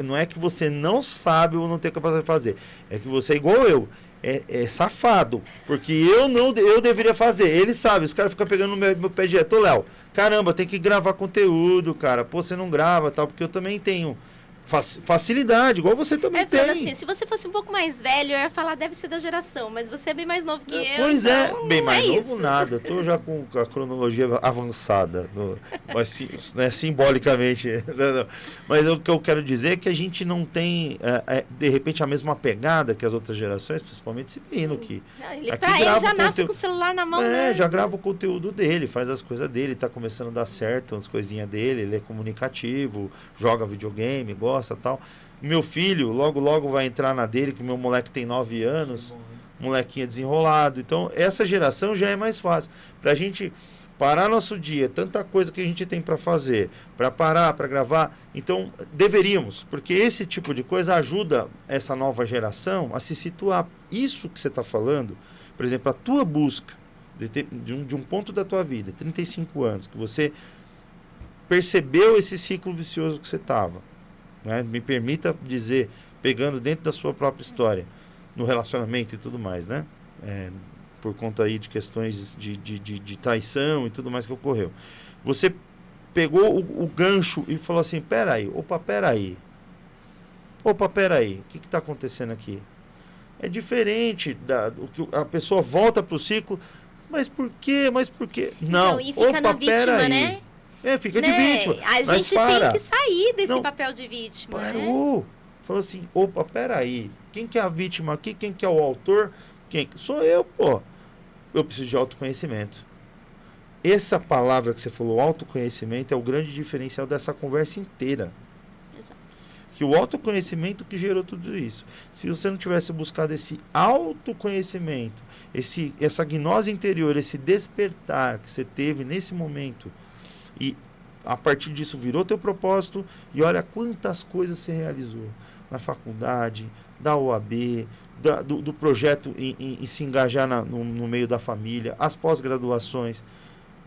não é que você não sabe ou não tem capacidade de fazer. É que você é igual eu. É safado. Porque eu deveria fazer. Ele sabe. Os caras ficam pegando no meu pé direto. Ô, Léo, caramba, tem que gravar conteúdo, cara. Pô, você não grava, tal, porque eu também tenho facilidade, igual você também tem. Assim, se você fosse um pouco mais velho, eu ia falar, deve ser da geração, mas você é bem mais novo que eu. Pois então bem mais novo isso. nada. Eu tô já com a cronologia avançada, mas né, simbolicamente. Mas o que eu quero dizer é que a gente não tem, de repente, a mesma pegada que as outras gerações, principalmente esse menino aqui. Ele conteúdo. já nasce com o celular na mão, né? Já grava o conteúdo dele, faz as coisas dele, tá começando a dar certo, as coisinhas dele, ele é comunicativo, joga videogame, gosta, tal. Meu filho logo vai entrar na dele, que meu moleque tem 9 anos, molequinho desenrolado. Então essa geração já é mais fácil pra gente parar nosso dia, tanta coisa que a gente tem para fazer, para parar, para gravar. Então deveríamos, porque esse tipo de coisa ajuda essa nova geração a se situar. Isso que você está falando, por exemplo, a tua busca de um ponto da tua vida, 35 anos, que você percebeu esse ciclo vicioso que você estava. Né? Me permita dizer, pegando dentro da sua própria história, no relacionamento e tudo mais, né? Por conta aí de questões de traição e tudo mais que ocorreu. Você pegou o gancho e falou assim, peraí, o que está acontecendo aqui? É diferente, a pessoa volta para o ciclo, mas por quê? Não, e fica na vítima, né? Fica de vítima. A gente tem que sair desse papel de vítima, parou. Falou assim, peraí. Quem que é a vítima aqui? Quem que é o autor? Sou eu, pô. Eu preciso de autoconhecimento. Essa palavra que você falou, autoconhecimento, é o grande diferencial dessa conversa inteira. Exato. Que o autoconhecimento que gerou tudo isso. Se você não tivesse buscado esse autoconhecimento, essa gnose interior, esse despertar que você teve nesse momento, e a partir disso virou teu propósito, e olha quantas coisas você realizou na faculdade, da OAB, do projeto em se engajar no meio da família, as pós-graduações,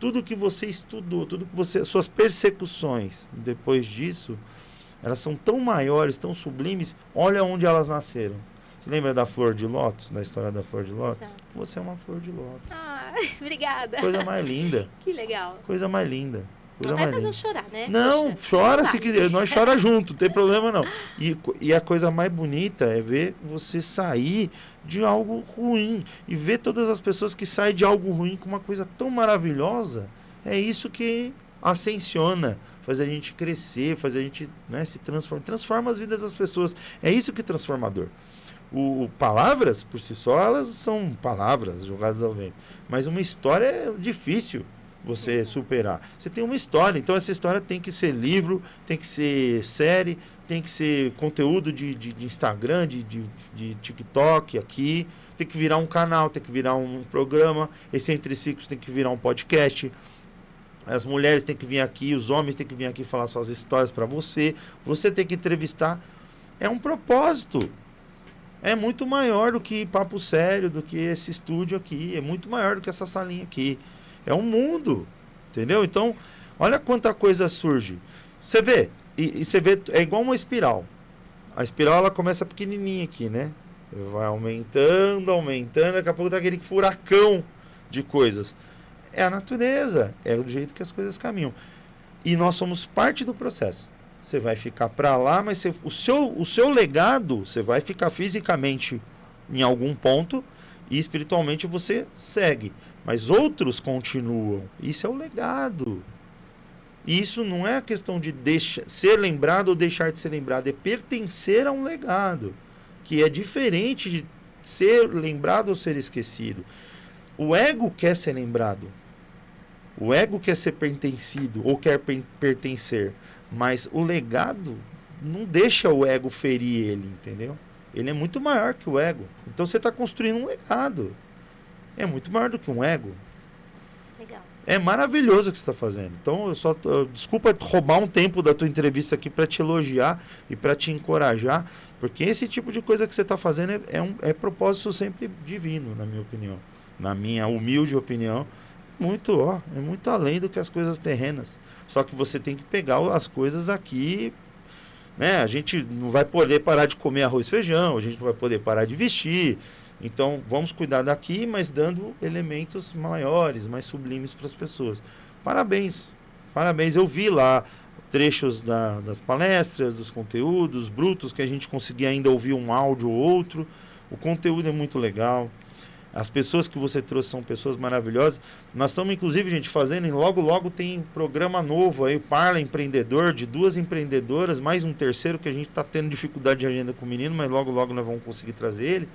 tudo que você estudou, suas persecuções depois disso, elas são tão maiores, tão sublimes, olha onde elas nasceram. Você lembra da flor de lótus, da história da flor de lótus? Exato. Você é uma flor de lótus. Obrigada. Coisa mais linda. Que legal. Coisa mais linda. Não vai fazer eu chorar, né? Não, chora se quiser. Nós chora junto, não tem problema não. E a coisa mais bonita é ver você sair de algo ruim. E ver todas as pessoas que saem de algo ruim com uma coisa tão maravilhosa. É isso que ascensiona, faz a gente crescer, faz a gente, né, se transformar. Transforma as vidas das pessoas. É isso que é transformador. Palavras, por si só, elas são palavras jogadas ao vento. Mas uma história é difícil você superar. Você tem uma história, então essa história tem que ser livro, tem que ser série, tem que ser conteúdo de Instagram, de TikTok aqui, tem que virar um canal, tem que virar um programa, esse Entre Ciclos tem que virar um podcast, as mulheres têm que vir aqui, os homens têm que vir aqui falar suas histórias para você tem que entrevistar, é um propósito, é muito maior do que papo sério, do que esse estúdio aqui, é muito maior do que essa salinha aqui. É um mundo, entendeu? Então, olha quanta coisa surge. Você vê, e você vê, é igual uma espiral. A espiral, ela começa pequenininha aqui, né? Vai aumentando, daqui a pouco tá aquele furacão de coisas. É a natureza, é o jeito que as coisas caminham. E nós somos parte do processo. Você vai ficar para lá, mas o seu legado, você vai ficar fisicamente em algum ponto e espiritualmente você segue. Mas outros continuam. Isso é o legado. Isso não é a questão de ser lembrado ou deixar de ser lembrado. É pertencer a um legado. Que é diferente de ser lembrado ou ser esquecido. O ego quer ser lembrado. O ego quer ser pertencido ou quer pertencer, mas o legado não deixa o ego ferir ele, entendeu? Ele é muito maior que o ego. Então você está construindo um legado. É muito maior do que um ego. Legal. É maravilhoso o que você está fazendo. Então, desculpa roubar um tempo da tua entrevista aqui para te elogiar e para te encorajar, porque esse tipo de coisa que você está fazendo é propósito sempre divino, na minha opinião. Na minha humilde opinião, é muito além do que as coisas terrenas. Só que você tem que pegar as coisas aqui, né? A gente não vai poder parar de comer arroz e feijão, a gente não vai poder parar de vestir. Então, vamos cuidar daqui, mas dando elementos maiores, mais sublimes para as pessoas. Parabéns, parabéns. Eu vi lá trechos das palestras, dos conteúdos brutos, que a gente conseguia ainda ouvir um áudio ou outro. O conteúdo é muito legal. As pessoas que você trouxe são pessoas maravilhosas. Nós estamos, inclusive, gente, fazendo, e logo tem um programa novo aí, o Parla Empreendedor, de 2 empreendedoras, mais um terceiro, que a gente está tendo dificuldade de agenda com o menino, mas logo nós vamos conseguir trazer ele.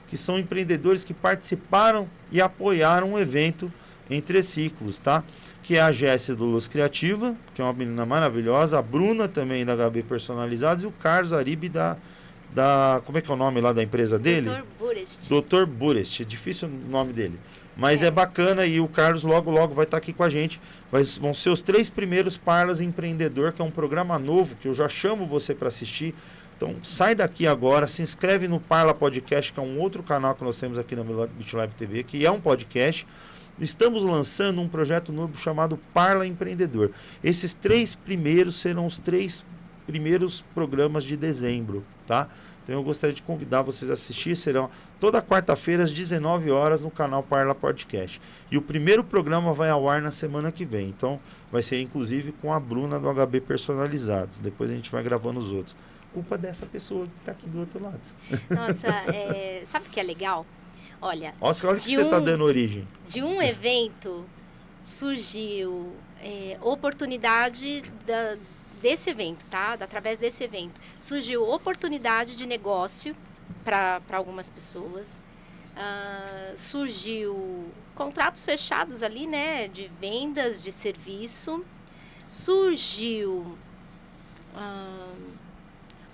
Que são empreendedores que participaram e apoiaram um evento Entre Ciclos, tá? Que é a Jéssica do Luz Criativa, que é uma menina maravilhosa, a Bruna também da HB Personalizados e o Carlos Aribe da como é que é o nome lá da empresa dele? Dr. Burest. Dr. Burest, é difícil o nome dele. Mas é bacana e o Carlos logo vai estar aqui com a gente. Vão ser os 3 primeiros Parlas Empreendedor, que é um programa novo, que eu já chamo você para assistir. Então sai daqui agora, se inscreve no Parla Podcast, que é um outro canal que nós temos aqui na BitLab TV, que é um podcast. Estamos lançando um projeto novo chamado Parla Empreendedor. Esses 3 primeiros serão os 3 primeiros programas de dezembro, tá? Então eu gostaria de convidar vocês a assistir, serão toda quarta-feira às 19 horas no canal Parla Podcast. E o primeiro programa vai ao ar na semana que vem, então vai ser inclusive com a Bruna do HB Personalizados. Depois a gente vai gravando os outros. Culpa dessa pessoa que está aqui do outro lado. Nossa, sabe o que é legal? Olha o que você está dando origem. De um evento surgiu oportunidade desse evento, tá? Através desse evento. Surgiu oportunidade de negócio para algumas pessoas. Surgiu contratos fechados ali, né? De vendas de serviço. Surgiu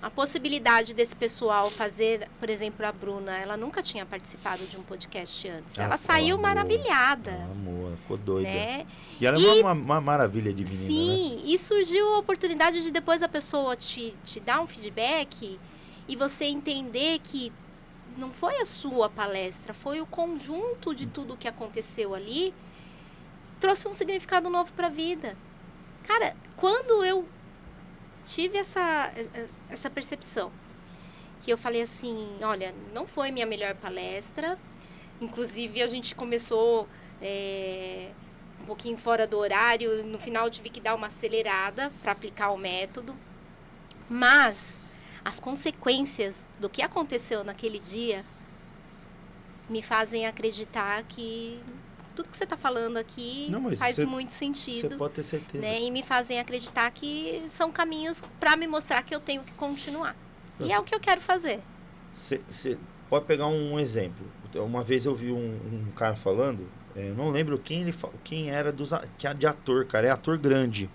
a possibilidade desse pessoal fazer, por exemplo, a Bruna, ela nunca tinha participado de um podcast antes. Ela saiu maravilhada. Ela ficou doida. Né? E ela é uma maravilha de menina, sim, né? E surgiu a oportunidade de depois a pessoa te dar um feedback e você entender que não foi a sua palestra, foi o conjunto de tudo que aconteceu ali, trouxe um significado novo para a vida. Cara, quando eu tive essa percepção, que eu falei assim, olha, não foi minha melhor palestra, inclusive a gente começou um pouquinho fora do horário, no final eu tive que dar uma acelerada para aplicar o método, mas as consequências do que aconteceu naquele dia me fazem acreditar que tudo que você está falando aqui faz muito sentido. Você pode ter certeza. Né? E me fazem acreditar que são caminhos para me mostrar que eu tenho que continuar. E é o que eu quero fazer. Você pode pegar um exemplo. Uma vez eu vi um cara falando, não lembro quem era de ator, cara, é ator grande,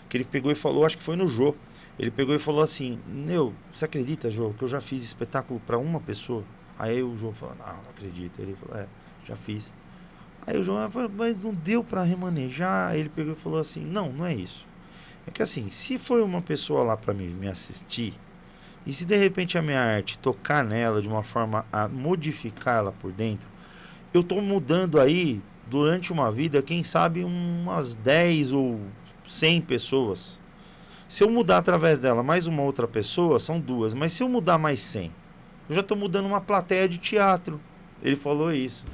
que ele pegou e falou, acho que foi no Jô, ele pegou e falou assim, você acredita, Jô, que eu já fiz espetáculo para uma pessoa? Aí o Jô falou, não acredito. Ele falou, já fiz. Aí o João falou, mas não deu para remanejar. Aí ele pegou e falou assim, não é isso. É que assim, se foi uma pessoa lá para me assistir, e se de repente a minha arte tocar nela de uma forma a modificar ela por dentro, eu estou mudando aí, durante uma vida, quem sabe umas 10 ou 100 pessoas. Se eu mudar através dela mais uma outra pessoa, são 2. Mas se eu mudar mais 100, eu já estou mudando uma plateia de teatro. Ele falou isso.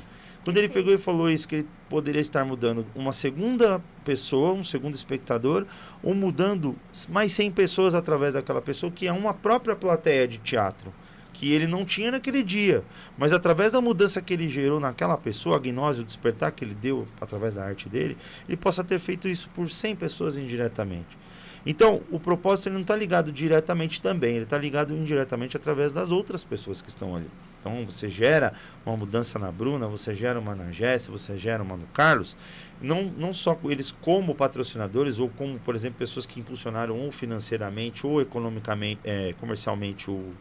Quando ele pegou e falou isso, que ele poderia estar mudando uma segunda pessoa, um segundo espectador, ou mudando mais 100 pessoas através daquela pessoa, que é uma própria plateia de teatro, que ele não tinha naquele dia. Mas através da mudança que ele gerou naquela pessoa, a gnose, o despertar que ele deu através da arte dele, ele possa ter feito isso por 100 pessoas indiretamente. Então, o propósito ele não está ligado diretamente também, ele está ligado indiretamente através das outras pessoas que estão ali. Então, você gera uma mudança na Bruna, você gera uma na Jéssica, você gera uma no Carlos, não só eles como patrocinadores, ou como, por exemplo, pessoas que impulsionaram ou financeiramente, ou economicamente, comercialmente, ou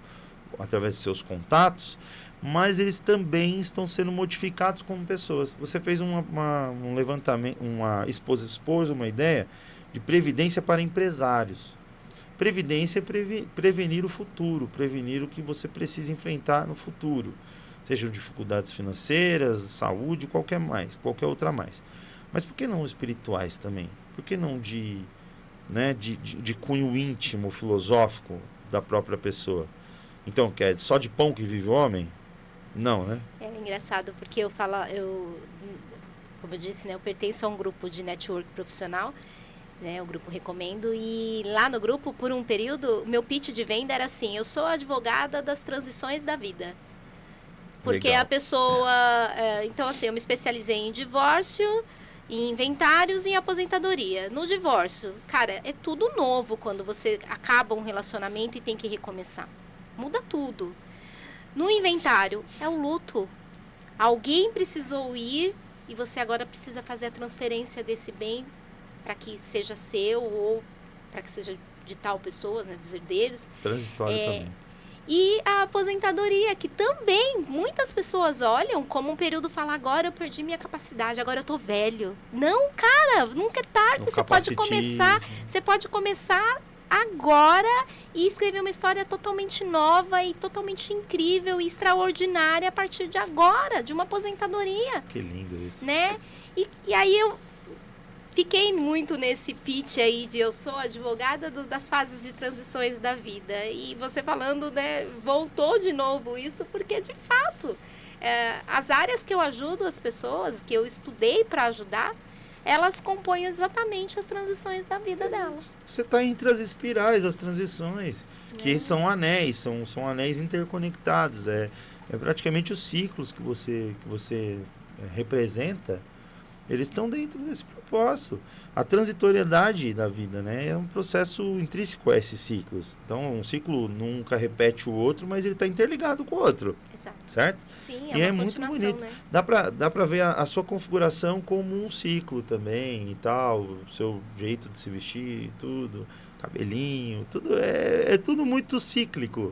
através de seus contatos, mas eles também estão sendo modificados como pessoas. Você fez um levantamento, expôs uma ideia de previdência para empresários. Previdência é prevenir o futuro, prevenir o que você precisa enfrentar no futuro. Sejam dificuldades financeiras, saúde, qualquer outra mais. Mas por que não espirituais também? Por que não de cunho íntimo, filosófico da própria pessoa? Então, só de pão que vive o homem? Não, né? É engraçado porque como eu disse, né, eu pertenço a um grupo de network profissional, né, o grupo Recomendo, e lá no grupo, por um período, o meu pitch de venda era assim: eu sou advogada das transições da vida. Porque Legal. a pessoa... então, assim, eu me especializei em divórcio, em inventários e em aposentadoria. No divórcio, cara, é tudo novo quando você acaba um relacionamento e tem que recomeçar. Muda tudo. No inventário, é o luto. Alguém precisou ir e você agora precisa fazer a transferência desse bem para que seja seu ou para que seja de tal pessoa, né, dos herdeiros. Transitório também. E a aposentadoria, que também muitas pessoas olham como um período, fala, agora eu perdi minha capacidade, agora eu tô velho. Não, cara, nunca é tarde. Você pode começar agora e escrever uma história totalmente nova e totalmente incrível e extraordinária a partir de agora, de uma aposentadoria. Que lindo isso. Né? E aí eu fiquei muito nesse pitch aí de eu sou advogada das fases de transições da vida. E você falando, né, voltou de novo isso, porque de fato, as áreas que eu ajudo as pessoas, que eu estudei para ajudar, elas compõem exatamente as transições da vida dela. Você está entre as espirais, as transições, que são anéis, são anéis interconectados. É praticamente os ciclos que você representa, eles estão dentro desse propósito. A transitoriedade da vida, né, é um processo intrínseco a esses ciclos. Então, um ciclo nunca repete o outro, mas ele está interligado com o outro. Exato. Certo? Sim, e é muito bonito. Né? Dá pra ver a sua configuração como um ciclo também e tal, o seu jeito de se vestir, tudo, cabelinho, tudo é tudo muito cíclico.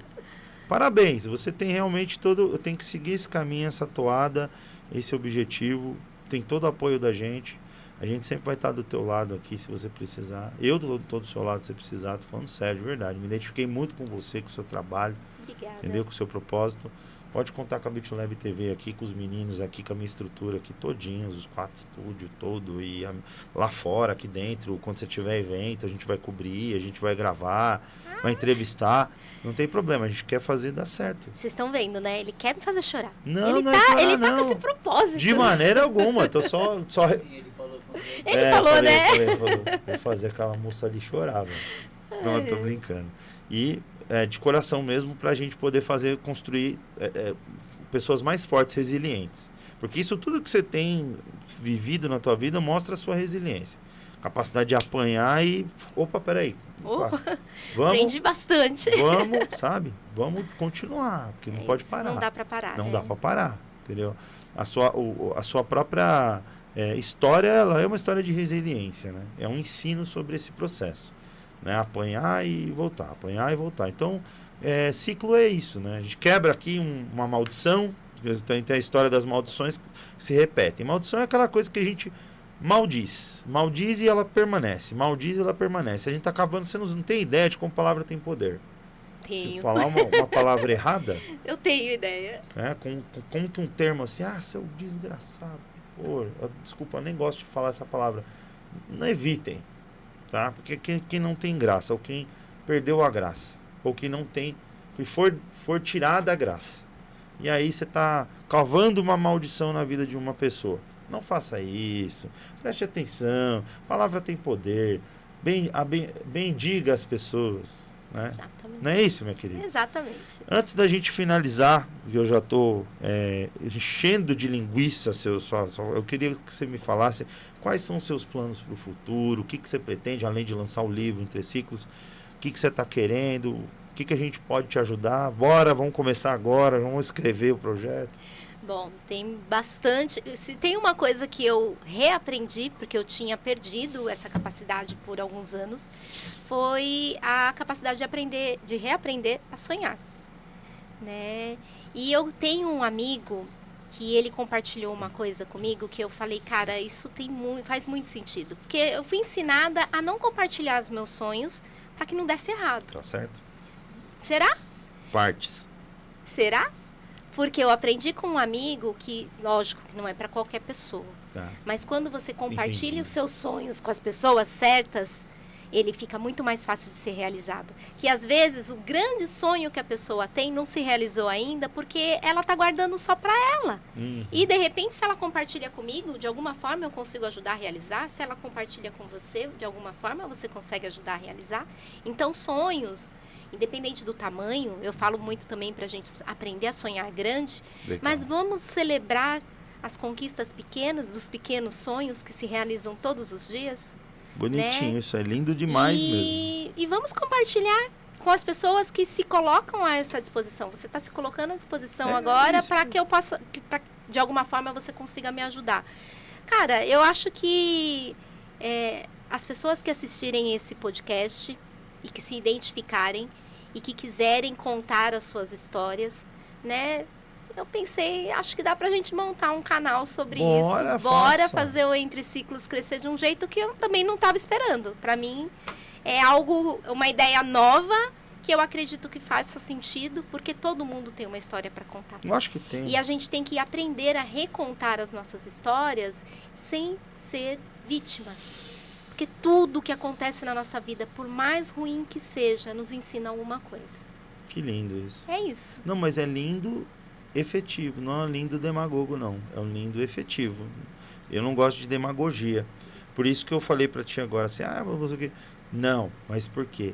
Parabéns, você tem realmente tem que seguir esse caminho, essa toada, esse objetivo, tem todo o apoio da gente. A gente sempre vai estar do teu lado aqui se você precisar. Eu tô do seu lado se você precisar, tô falando sério, de verdade. Me identifiquei muito com você, com o seu trabalho. Obrigada. Entendeu? Com o seu propósito. Pode contar com a BitLab TV aqui, com os meninos aqui, com a minha estrutura aqui todinhos, os 4 estúdios todo, e lá fora, aqui dentro, quando você tiver evento, a gente vai cobrir, a gente vai gravar, vai entrevistar, não tem problema, a gente quer fazer dar certo. Vocês estão vendo, né? Ele quer me fazer chorar. Não, ele não tá, é chorar, ele não. tá com esse propósito. De maneira alguma, tô só... Ele falou, né? Falou, vou fazer aquela moça ali chorar, velho. Não, eu tô brincando. E de coração mesmo, pra gente poder construir pessoas mais fortes, resilientes. Porque isso tudo que você tem vivido na tua vida mostra a sua resiliência. Capacidade de apanhar e... Opa, peraí. Aprendi bastante. Vamos continuar, porque não pode parar. Não dá pra parar, Não dá pra parar, entendeu? A sua própria história, ela é uma história de resiliência, né? É um ensino sobre esse processo. Né? Apanhar e voltar. Então, ciclo é isso, né? A gente quebra aqui uma maldição, tem a história das maldições que se repetem. Maldição é aquela coisa que a gente maldiz e ela permanece, a gente tá cavando, você não tem ideia de como a palavra tem poder. Tenho. Se falar uma palavra errada, eu tenho ideia. Como que um termo assim, seu desgraçado, desculpa, eu nem gosto de falar essa palavra, não evitem. Tá? Porque quem não tem graça, ou quem perdeu a graça, ou quem não tem, que for tirada a graça. E aí você está cavando uma maldição na vida de uma pessoa. Não faça isso, preste atenção, a palavra tem poder, bendiga as pessoas. Né? Exatamente. Não é isso, minha querida? Exatamente. Antes da gente finalizar, que eu já estou enchendo de linguiça, eu queria que você me falasse quais são os seus planos para o futuro, o que você pretende, além de lançar o livro Entre Ciclos, o que você está querendo, O que a gente pode te ajudar? Bora, vamos começar agora, vamos escrever o projeto. Bom, tem bastante. Se tem uma coisa que eu reaprendi, porque eu tinha perdido essa capacidade por alguns anos, foi a capacidade de aprender, de reaprender a sonhar, né? E eu tenho um amigo que ele compartilhou uma coisa comigo que eu falei, cara, isso faz muito sentido, porque eu fui ensinada a não compartilhar os meus sonhos para que não desse errado. Tá certo? Será? Partes. Será? Porque eu aprendi com um amigo que, lógico, que não é para qualquer pessoa. Tá. Mas quando você compartilha Entendi. os seus sonhos com as pessoas certas, ele fica muito mais fácil de ser realizado. Que às vezes o grande sonho que a pessoa tem não se realizou ainda porque ela está guardando só para ela. E de repente, se ela compartilha comigo, de alguma forma eu consigo ajudar a realizar. Se ela compartilha com você, de alguma forma você consegue ajudar a realizar. Então, sonhos, independente do tamanho, eu falo muito também para a gente aprender a sonhar grande, Legal. mas vamos celebrar as conquistas pequenas, dos pequenos sonhos que se realizam todos os dias. Bonitinho, né? isso é lindo demais mesmo. E vamos compartilhar com as pessoas que se colocam a essa disposição. Você está se colocando à disposição agora para que eu possa, pra, de alguma forma, você consiga me ajudar. Cara, eu acho que as pessoas que assistirem esse podcast e que se identificarem e que quiserem contar as suas histórias, né? Eu pensei, acho que dá pra gente montar um canal sobre isso. Bora fazer o Entre Ciclos crescer de um jeito que eu também não estava esperando. Pra mim, é algo, uma ideia nova que eu acredito que faça sentido, porque todo mundo tem uma história para contar. Eu acho que tem. E a gente tem que aprender a recontar as nossas histórias sem ser vítima. Porque tudo que acontece na nossa vida, por mais ruim que seja, nos ensina alguma coisa. Que lindo isso. É isso. Não, mas é lindo efetivo, não é lindo demagogo, não. É um lindo efetivo. Eu não gosto de demagogia. Por isso que eu falei pra ti agora, assim, vamos o quê? Não, mas por quê?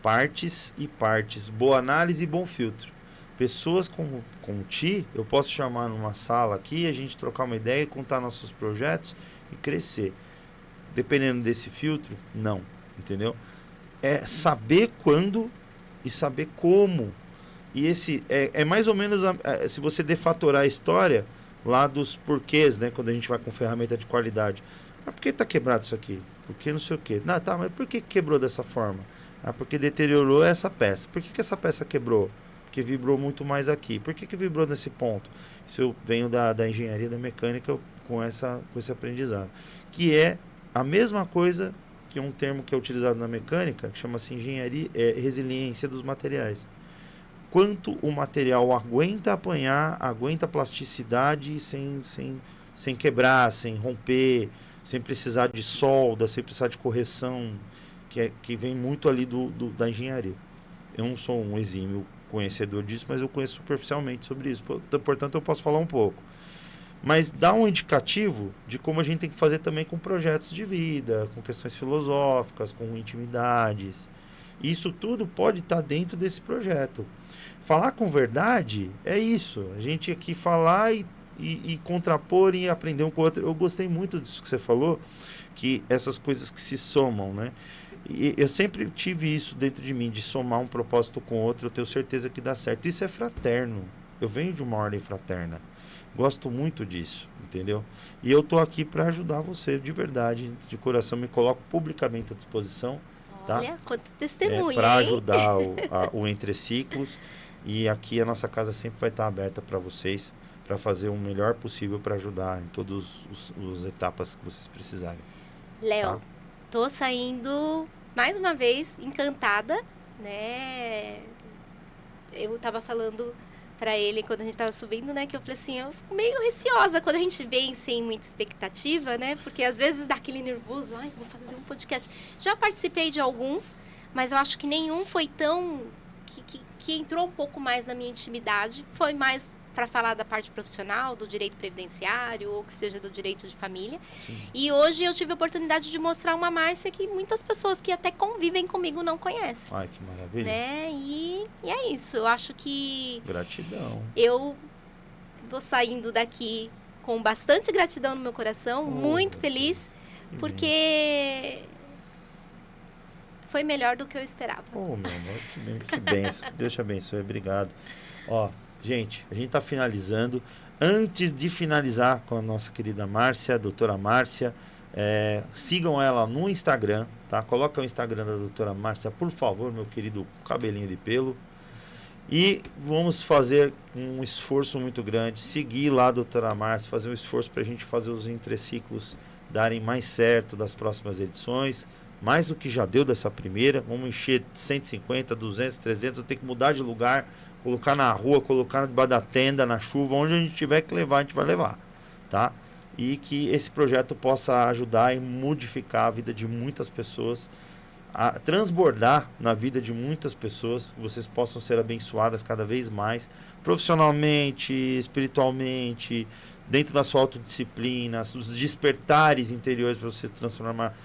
Partes e partes. Boa análise e bom filtro. Pessoas como ti, eu posso chamar numa sala aqui, a gente trocar uma ideia, contar nossos projetos e crescer. Dependendo desse filtro, não. Entendeu? É saber quando e saber como. E esse é mais ou menos, se você defatorar a história lá dos porquês, né? Quando a gente vai com ferramenta de qualidade. Mas por que está quebrado isso aqui? Por que não sei o quê? Não, tá, mas por que quebrou dessa forma? Porque deteriorou essa peça. Por que essa peça quebrou? Porque vibrou muito mais aqui. Por que vibrou nesse ponto? Isso eu venho da engenharia, da mecânica com esse aprendizado. Que é a mesma coisa que um termo que é utilizado na mecânica, que chama-se engenharia, resiliência dos materiais. Quanto o material aguenta apanhar, aguenta plasticidade sem quebrar, sem romper, sem precisar de solda, sem precisar de correção, que vem muito ali da engenharia. Eu não sou um exímio conhecedor disso, mas eu conheço superficialmente sobre isso, portanto eu posso falar um pouco. Mas dá um indicativo de como a gente tem que fazer também com projetos de vida, com questões filosóficas, com intimidades. Isso tudo pode estar dentro desse projeto. Falar com verdade é isso. A gente aqui falar e contrapor e aprender um com o outro. Eu gostei muito disso que você falou, que essas coisas que se somam, né? E eu sempre tive isso dentro de mim, de somar um propósito com outro. Eu tenho certeza que dá certo. Isso é fraterno. Eu venho de uma ordem fraterna. Gosto muito disso, entendeu? E eu tô aqui para ajudar você de verdade, de coração. Me coloco publicamente à disposição. Olha, quanto testemunha, para ajudar o Entre Ciclos. E aqui a nossa casa sempre vai estar aberta para vocês, para fazer o melhor possível para ajudar em todas as etapas que vocês precisarem. Léo, tô saindo mais uma vez encantada, né? Eu tava falando para ele quando a gente tava subindo, né, que eu falei assim, eu fico meio receosa quando a gente vem sem muita expectativa, né? Porque às vezes dá aquele nervoso, vou fazer um podcast. Já participei de alguns, mas eu acho que nenhum foi tão que entrou um pouco mais na minha intimidade, foi mais para falar da parte profissional, do direito previdenciário, ou que seja do direito de família. Sim. E hoje eu tive a oportunidade de mostrar uma Márcia que muitas pessoas que até convivem comigo não conhecem. Ai, que maravilha. Né? E é isso, eu acho que... Gratidão. Eu vou saindo daqui com bastante gratidão no meu coração, muito feliz, porque foi melhor do que eu esperava. Oh, meu amor, que benção. Deus te abençoe, obrigado. Ó, gente, a gente está finalizando. Antes de finalizar com a nossa querida Márcia, doutora Márcia, sigam ela no Instagram, tá? Coloca o Instagram da doutora Márcia, por favor, meu querido cabelinho de pelo. E vamos fazer um esforço muito grande, seguir lá a doutora Márcia, fazer um esforço para a gente fazer os entreciclos darem mais certo das próximas edições, mais do que já deu dessa primeira. Vamos encher 150, 200, 300, tem que mudar de lugar, colocar na rua, colocar debaixo da tenda, na chuva, onde a gente tiver que levar, a gente vai levar, tá? E que esse projeto possa ajudar e modificar a vida de muitas pessoas, a transbordar na vida de muitas pessoas, que vocês possam ser abençoadas cada vez mais, profissionalmente, espiritualmente, dentro da sua autodisciplina, os despertares interiores para você se transformar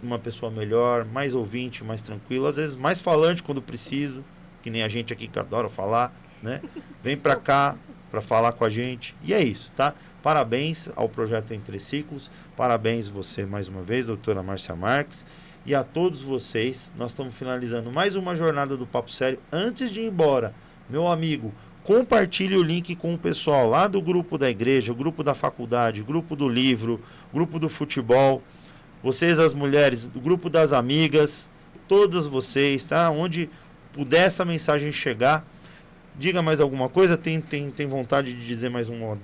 uma pessoa melhor, mais ouvinte, mais tranquilo, às vezes mais falante quando preciso, que nem a gente aqui que adora falar, né? Vem para cá para falar com a gente. E é isso, tá? Parabéns ao projeto Entre Ciclos, parabéns você mais uma vez, doutora Márcia Marques, e a todos vocês. Nós estamos finalizando mais uma jornada do Papo Sério. Antes de ir embora, meu amigo, compartilhe o link com o pessoal lá do grupo da igreja, o grupo da faculdade, o grupo do livro, o grupo do futebol, vocês as mulheres, o grupo das amigas, todas vocês, tá? Onde puder essa mensagem chegar, diga mais alguma coisa. Tem vontade de dizer mais um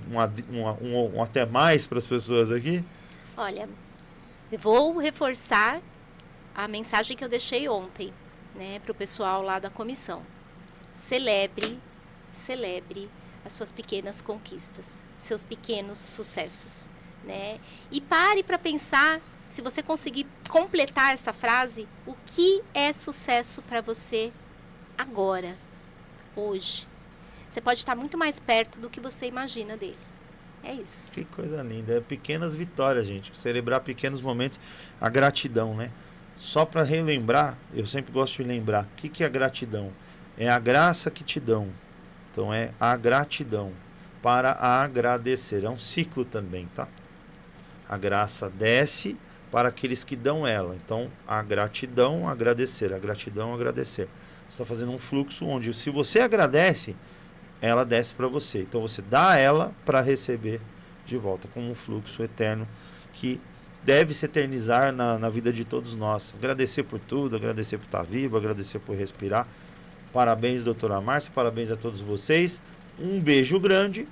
até mais para as pessoas aqui? Olha, eu vou reforçar a mensagem que eu deixei ontem, né, para o pessoal lá da comissão. Celebre as suas pequenas conquistas, seus pequenos sucessos, né? E pare para pensar, se você conseguir completar essa frase, o que é sucesso para você agora, hoje. Você pode estar muito mais perto do que você imagina dele. É isso. Que coisa linda. É pequenas vitórias, gente. Celebrar pequenos momentos. A gratidão, né? Só para relembrar, eu sempre gosto de lembrar. O que é a gratidão? É a graça que te dão. Então é a gratidão para agradecer. É um ciclo também, tá? A graça desce para aqueles que dão ela. Então a gratidão, agradecer. A gratidão, agradecer. Você está fazendo um fluxo onde, se você agradece, ela desce para você. Então você dá a ela para receber de volta, como um fluxo eterno que deve se eternizar na vida de todos nós. Agradecer por tudo, agradecer por estar vivo, agradecer por respirar. Parabéns, doutora Márcia, parabéns a todos vocês. Um beijo grande